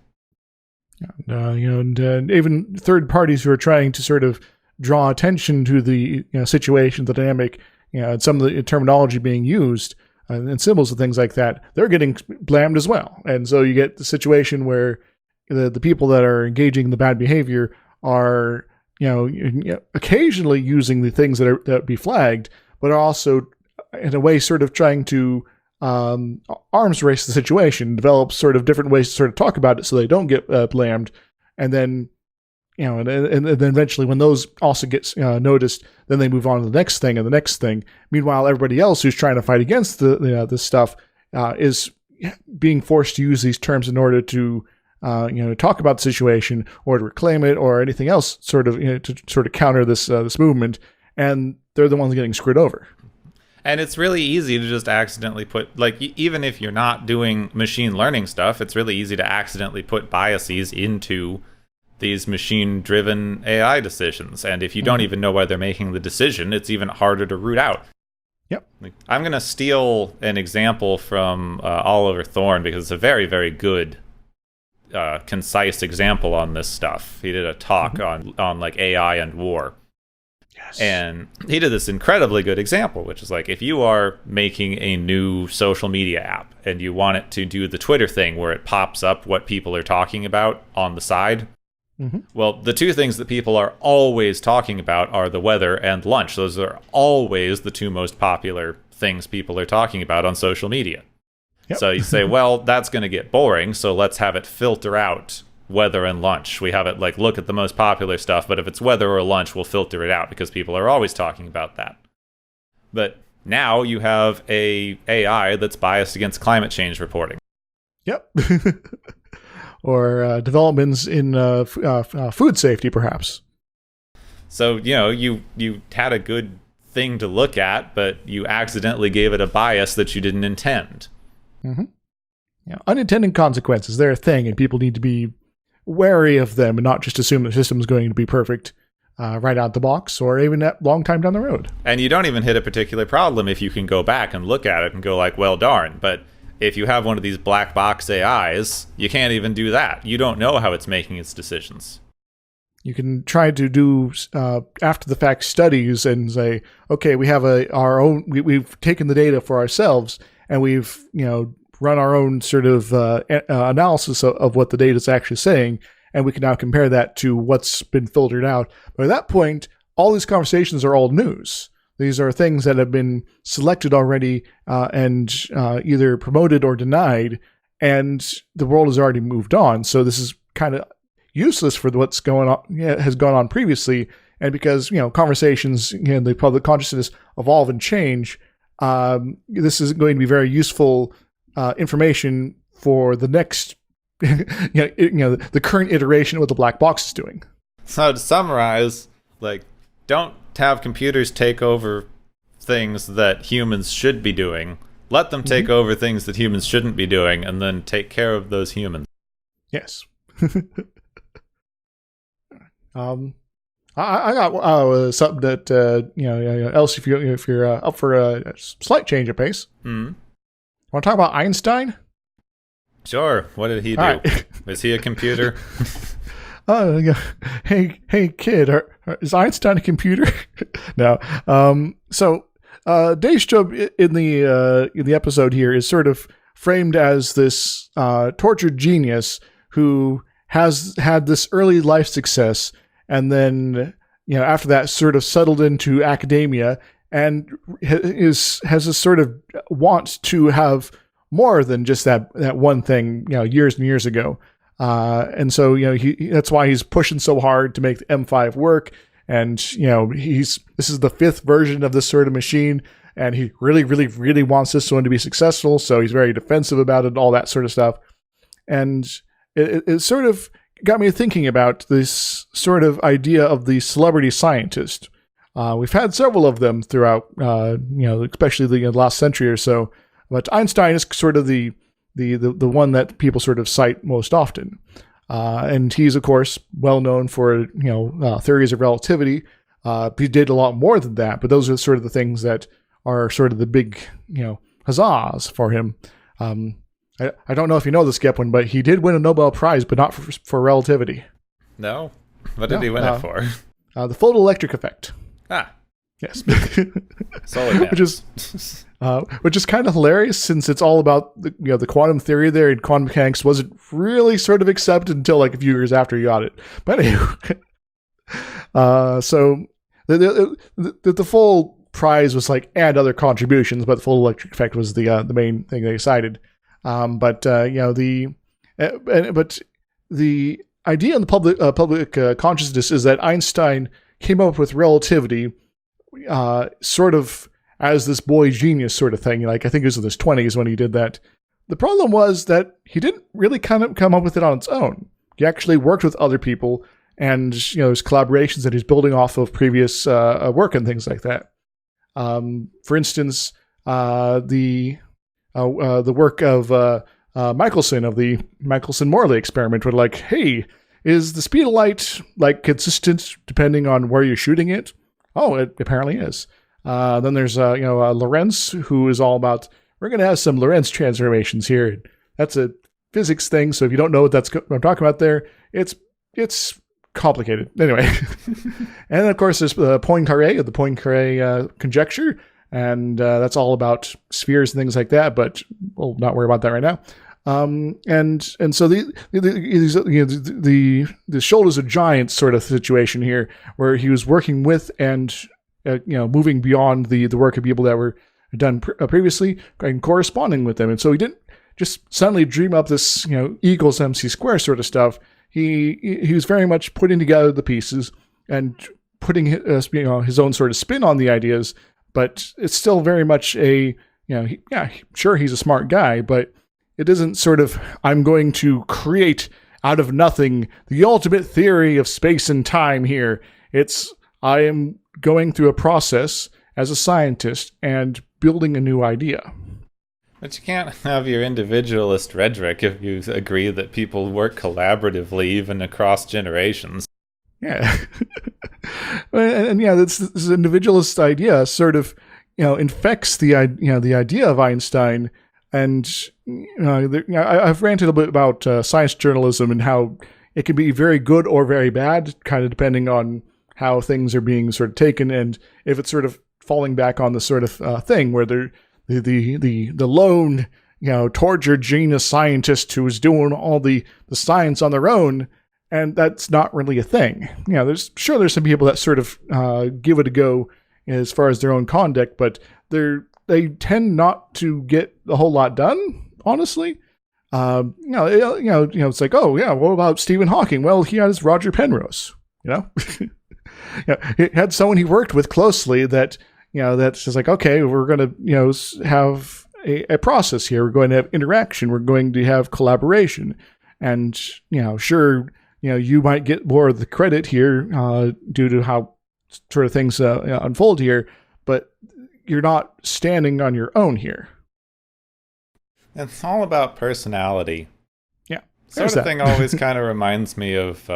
Speaker 1: And even third parties who are trying to sort of draw attention to the situation, the dynamic, and some of the terminology being used and symbols and things like that, they're getting blamed as well. And so you get the situation where the people that are engaging in the bad behavior are, occasionally using the things that be flagged, but are also in a way sort of trying to arms race the situation, develop sort of different ways to sort of talk about it so they don't get blamed. And then, and then eventually when those also gets noticed, then they move on to the next thing and the next thing. Meanwhile, everybody else who's trying to fight against this stuff is being forced to use these terms in order to talk about the situation or to reclaim it or anything else sort of to sort of counter this movement, and they're the ones getting screwed over.
Speaker 2: And it's really easy to just accidentally put, even if you're not doing machine learning stuff, it's really easy to accidentally put biases into these machine-driven AI decisions. And if you don't even know why they're making the decision, it's even harder to root out.
Speaker 1: Yep.
Speaker 2: I'm going to steal an example from Oliver Thorne because it's a very, very good, concise example on this stuff. He did a talk on AI and war. Yes. And he did this incredibly good example, which is if you are making a new social media app and you want it to do the Twitter thing where it pops up what people are talking about on the side. Well, the two things that people are always talking about are the weather and lunch. Those are always the two most popular things people are talking about on social media. Yep. So you say, well, that's going to get boring, so let's have it filter out weather and lunch. We have it look at the most popular stuff, but if it's weather or lunch, we'll filter it out because people are always talking about that. But now you have a AI that's biased against climate change reporting.
Speaker 1: Yep. Or developments in food safety, perhaps.
Speaker 2: So, you had a good thing to look at, but you accidentally gave it a bias that you didn't intend.
Speaker 1: Yeah, unintended consequences, they're a thing, and people need to be wary of them and not just assume the system is going to be perfect right out the box or even a long time down the road.
Speaker 2: And you don't even hit a particular problem if you can go back and look at it and go well, darn. But if you have one of these black box AIs, you can't even do that. You don't know how it's making its decisions.
Speaker 1: You can try to do after the fact studies and say, okay, we have our own. We've taken the data for ourselves and we've run our own sort of analysis of what the data is actually saying, and we can now compare that to what's been filtered out. But at that point, all these conversations are old news. These are things that have been selected already and either promoted or denied, and the world has already moved on. So this is kind of useless for what's going on, has gone on previously. And because conversations, the public consciousness evolve and change, this is going to be very useful information for the next, the current iteration of what the black box is doing.
Speaker 2: So to summarize, don't have computers take over things that humans should be doing. Let them take over things that humans shouldn't be doing, and then take care of those humans.
Speaker 1: Yes. I got something that else if you're up for a slight change of pace. Want to talk about Einstein?
Speaker 2: Sure. What did he do? Right. Is he a computer?
Speaker 1: Yeah. Hey, kid, is Einstein a computer? No. So Daystrom in the episode here is sort of framed as this tortured genius who has had this early life success, and then after that sort of settled into academia and has this sort of want to have more than just that one thing years and years ago. And so, that's why he's pushing so hard to make the M5 work. And, this is the 5th version of this sort of machine, and he really, really, really wants this one to be successful. So he's very defensive about it, all that sort of stuff. And it sort of got me thinking about this sort of idea of the celebrity scientist. We've had several of them throughout, especially the last century or so. But Einstein is sort of the one that people sort of cite most often. And he's, of course, well known for, theories of relativity. He did a lot more than that, but those are sort of the things that are sort of the big, huzzahs for him. I don't know if you know this, Gepwin, but he did win a Nobel Prize, but not for relativity.
Speaker 2: No? What did he win it for?
Speaker 1: The photoelectric effect.
Speaker 2: Ah.
Speaker 1: Yes.
Speaker 2: Solar
Speaker 1: which is kind of hilarious, since it's all about the quantum theory there, and quantum mechanics wasn't really sort of accepted until like a few years after you got it. But anyway, so the full prize was like, and other contributions, but the photoelectric effect was the main thing they cited. But the idea in the public consciousness is that Einstein came up with relativity, sort of as this boy genius sort of thing. Like, I think it was in his 20s when he did that. The problem was that he didn't really kind of come up with it on its own. He actually worked with other people, and his collaborations that he's building off of previous work and things like that. For instance, the work of Michelson of the Michelson-Morley experiment, were like, hey, is the speed of light like consistent depending on where you're shooting it? Oh, it apparently is. Then there's Lorentz, who is all about, we're going to have some Lorentz transformations here. That's a physics thing, so if you don't know what I'm talking about there, it's complicated. Anyway. And then, of course, there's Poincaré, the Poincaré conjecture, and that's all about spheres and things like that, but we'll not worry about that right now. And so the shoulders of giants sort of situation here, where he was working with and moving beyond the work of people that were done previously and corresponding with them. And so he didn't just suddenly dream up this E equals MC square sort of stuff. He was very much putting together the pieces and putting his own sort of spin on the ideas. But it's still very much sure, he's a smart guy, but it isn't sort of, I'm going to create out of nothing the ultimate theory of space and time here. It's, I am going through a process as a scientist and building a new idea.
Speaker 2: But you can't have your individualist rhetoric if you agree that people work collaboratively even across generations.
Speaker 1: Yeah. and this individualist idea sort of, infects the idea of Einstein. And I've ranted a bit about science journalism and how it can be very good or very bad, kind of depending on how things are being sort of taken, and if it's sort of falling back on the sort of thing where the lone tortured genius scientist who is doing all the science on their own, and that's not really a thing. There's some people that sort of give it a go as far as their own conduct, but they tend not to get a whole lot done, honestly. It's like, oh yeah, what about Stephen Hawking? Well, he has Roger Penrose, he had someone he worked with closely that, that's just like, okay, we're going to, have a process here. We're going to have interaction. We're going to have collaboration. And, sure, you might get more of the credit here due to how sort of things unfold here, but you're not standing on your own here.
Speaker 2: It's all about personality.
Speaker 1: Yeah.
Speaker 2: Sort of thing always kind of reminds me of,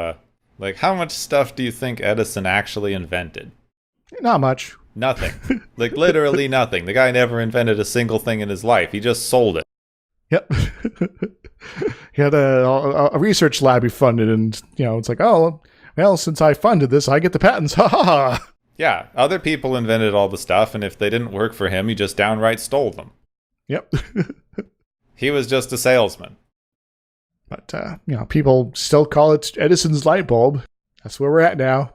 Speaker 2: how much stuff do you think Edison actually invented?
Speaker 1: Not much.
Speaker 2: Nothing. Literally nothing. The guy never invented a single thing in his life. He just sold it.
Speaker 1: Yep. He had a research lab he funded, and it's like, oh, well, since I funded this, I get the patents. Ha ha ha.
Speaker 2: Yeah, other people invented all the stuff, and if they didn't work for him, he just downright stole them.
Speaker 1: Yep.
Speaker 2: He was just a salesman.
Speaker 1: But, people still call it Edison's light bulb. That's where we're at now.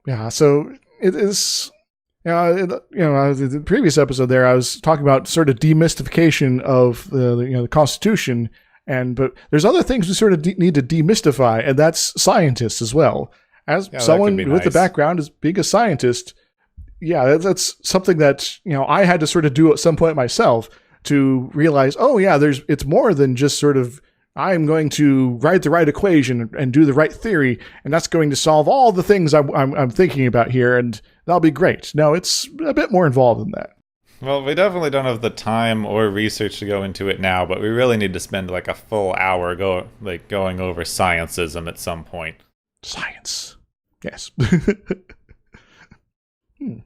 Speaker 1: Yeah, so it is... the previous episode there, I was talking about sort of demystification of the Constitution, but there's other things we sort of need to demystify, and that's scientists as well. As someone with a background as being a scientist, that's something that I had to sort of do at some point myself to realize. Oh yeah, it's more than just sort of I'm going to write the right equation and do the right theory, and that's going to solve all the things I'm thinking about here, and that'll be great. No, it's a bit more involved than that.
Speaker 2: Well, we definitely don't have the time or research to go into it now, but we really need to spend like a full hour going over scientism at some point.
Speaker 1: Science. Yes. Maybe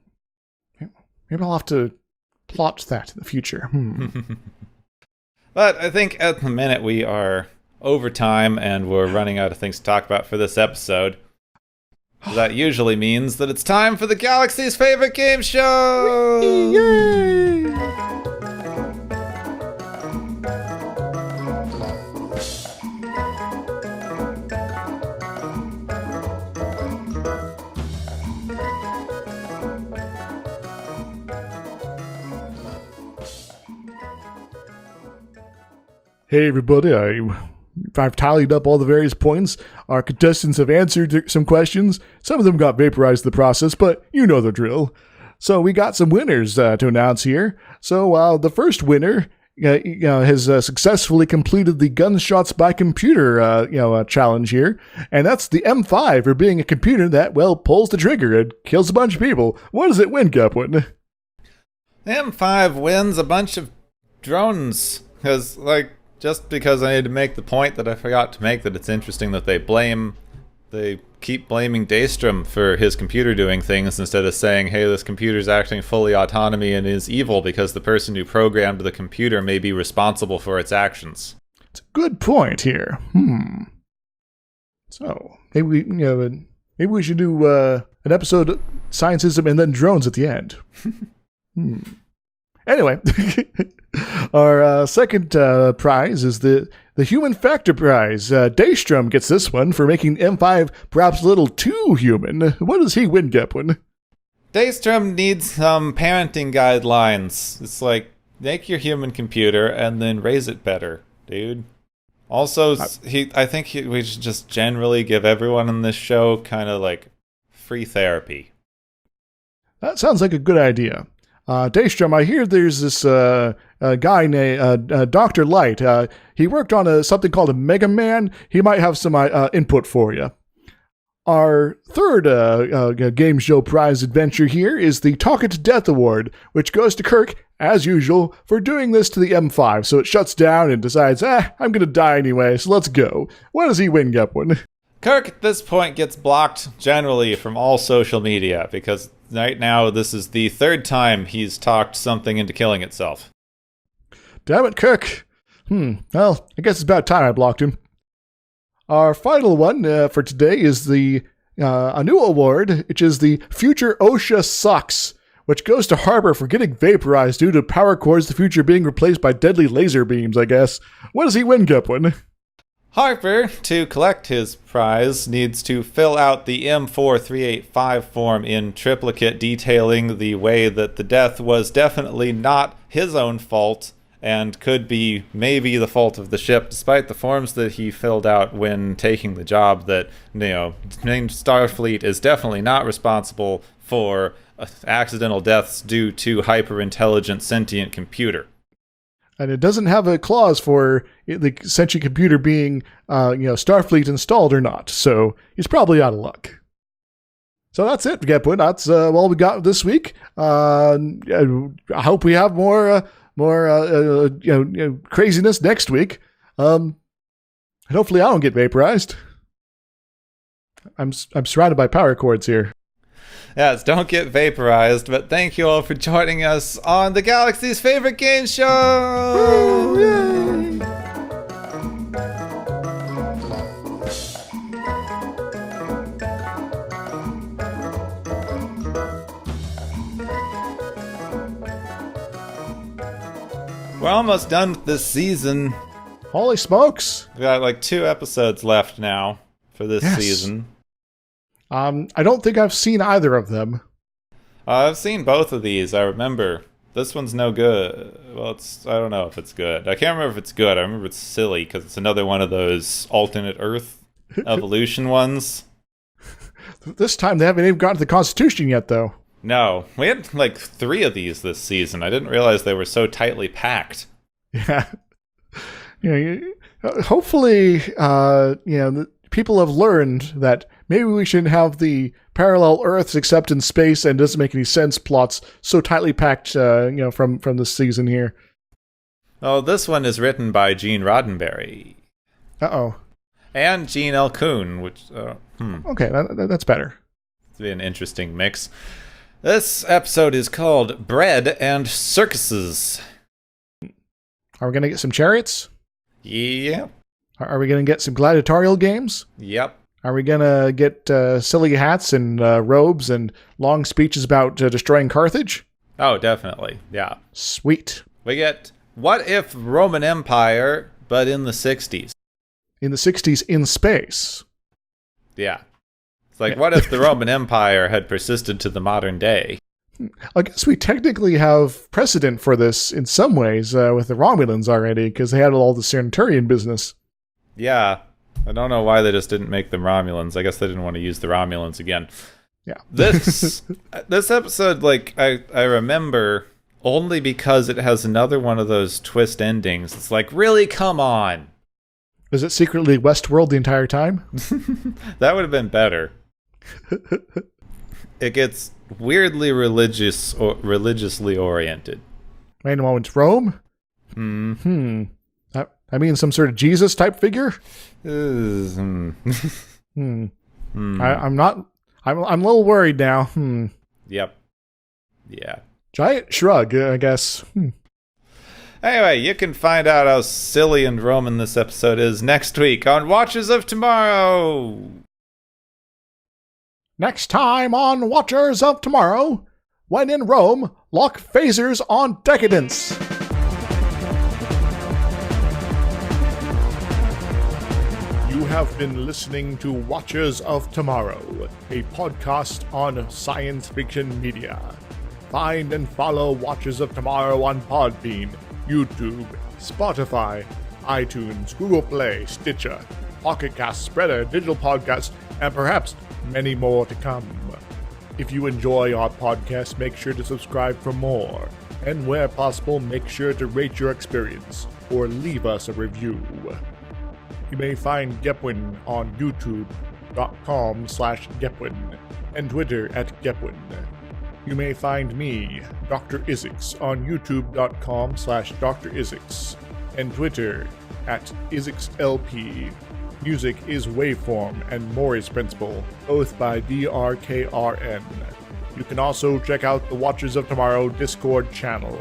Speaker 1: I'll have to plot that in the future.
Speaker 2: But I think at the minute we are over time and we're running out of things to talk about for this episode. That usually means that it's time for the Galaxy's favorite game show!
Speaker 1: Yay! Hey everybody, I've tallied up all the various points. Our contestants have answered some questions. Some of them got vaporized in the process, but you know the drill. So we got some winners to announce here. So the first winner has successfully completed the gunshots by computer challenge here, and that's the M5 for being a computer that pulls the trigger and kills a bunch of people. What does it win, Gepwin?
Speaker 2: The M5 wins a bunch of drones because just because I need to make the point that I forgot to make, that it's interesting that they keep blaming Daystrom for his computer doing things instead of saying, hey, this computer's acting fully autonomy and is evil because the person who programmed the computer may be responsible for its actions.
Speaker 1: It's a good point here. So, maybe we should do an episode of Scientism and then drones at the end. Anyway, our second prize is the Human Factor Prize. Daystrom gets this one for making M5 perhaps a little too human. What does he win, Gepwin?
Speaker 2: Daystrom needs some parenting guidelines. It's like, make your human computer and then raise it better, dude. Also, I think we should just generally give everyone in this show kind of like free therapy.
Speaker 1: That sounds like a good idea. Daystrom, I hear there's this guy named Dr. Light. He worked on something called a Mega Man. He might have some input for you. Our third game show prize adventure here is the Talk It to Death Award, which goes to Kirk, as usual, for doing this to the M5. So it shuts down and decides, I'm going to die anyway, so let's go. What does he win, Gepwin?
Speaker 2: Kirk at this point gets blocked generally from all social media because right now this is the third time he's talked something into killing itself.
Speaker 1: Damn it, Kirk. Well, I guess it's about time I blocked him. Our final one for today is a new award, which is the Future OSHA Sucks, which goes to Harper for getting vaporized due to power cords, the future being replaced by deadly laser beams, I guess. What does he win, Gepwin?
Speaker 2: Harper, to collect his prize, needs to fill out the M4385 form in triplicate detailing the way that the death was definitely not his own fault and could be maybe the fault of the ship, despite the forms that he filled out when taking the job that, Starfleet is definitely not responsible for accidental deaths due to hyper-intelligent sentient computer.
Speaker 1: And it doesn't have a clause for the sentient computer being, Starfleet installed or not. So he's probably out of luck. So that's it, Gepwin. That's all we got this week. I hope we have more craziness next week. And hopefully I don't get vaporized. I'm surrounded by power cords here.
Speaker 2: Yes, don't get vaporized, but thank you all for joining us on the Galaxy's favorite game show!
Speaker 1: Woo, yay!
Speaker 2: We're almost done with this season.
Speaker 1: Holy smokes!
Speaker 2: We got like 2 episodes left now for this season.
Speaker 1: I don't think I've seen either of them.
Speaker 2: I've seen both of these, I remember. This one's no good. Well, I don't know if it's good. I can't remember if it's good. I remember it's silly because it's another one of those alternate Earth evolution ones.
Speaker 1: This time they haven't even gotten to the Constitution yet, though.
Speaker 2: No. We had like 3 of these this season. I didn't realize they were so tightly packed.
Speaker 1: Yeah. Hopefully, people have learned that maybe we shouldn't have the parallel Earths except in space and doesn't make any sense plots so tightly packed, from this season here.
Speaker 2: Oh, this one is written by Gene Roddenberry.
Speaker 1: Uh-oh.
Speaker 2: And Gene L. Kuhn, which,
Speaker 1: Okay, that's better.
Speaker 2: It's an interesting mix. This episode is called Bread and Circuses.
Speaker 1: Are we going to get some chariots?
Speaker 2: Yeah.
Speaker 1: Are we going to get some gladiatorial games?
Speaker 2: Yep.
Speaker 1: Are we going to get silly hats and robes and long speeches about destroying Carthage?
Speaker 2: Oh, definitely. Yeah.
Speaker 1: Sweet.
Speaker 2: We get What If Roman Empire, but in the 60s.
Speaker 1: In the 60s in space.
Speaker 2: Yeah. It's like, what if the Roman Empire had persisted to the modern day?
Speaker 1: I guess we technically have precedent for this in some ways with the Romulans already, because they had all the Centurion business.
Speaker 2: Yeah. I don't know why they just didn't make them Romulans. I guess they didn't want to use the Romulans again.
Speaker 1: Yeah.
Speaker 2: This episode, I remember only because it has another one of those twist endings. It's like, really? Come on.
Speaker 1: Was it secretly Westworld the entire time?
Speaker 2: That would have been better. It gets weirdly religiously oriented.
Speaker 1: Wait a moment, Rome? I mean, some sort of Jesus type figure? I'm a little worried now.
Speaker 2: Yep. Yeah.
Speaker 1: Giant shrug, I guess.
Speaker 2: Anyway, you can find out how silly and Roman this episode is next week on Watchers of Tomorrow.
Speaker 1: Next time on Watchers of Tomorrow, when in Rome, lock phasers on decadence. You have been listening to Watchers of Tomorrow, a podcast on science fiction media. Find and follow Watchers of Tomorrow on Podbean, YouTube, Spotify, iTunes, Google Play, Stitcher, Pocket Cast, Spreader, Digital Podcast, and perhaps many more to come. If you enjoy our podcast, make sure to subscribe for more. And where possible, make sure to rate your experience or leave us a review. You may find Gepwin on youtube.com/Gepwin and Twitter @Gepwin. You may find me, Dr. Isix, on youtube.com/Dr. Isix and Twitter @IsixLP. Music is Waveform and Mori's Principle, both by DRKRN. You can also check out the Watchers of Tomorrow Discord channel.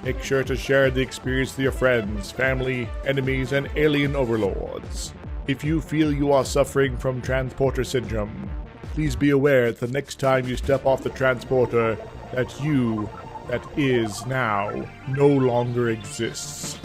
Speaker 1: Make sure to share the experience with your friends, family, enemies, and alien overlords. If you feel you are suffering from transporter syndrome, please be aware that the next time you step off the transporter, that you, that is now, no longer exists.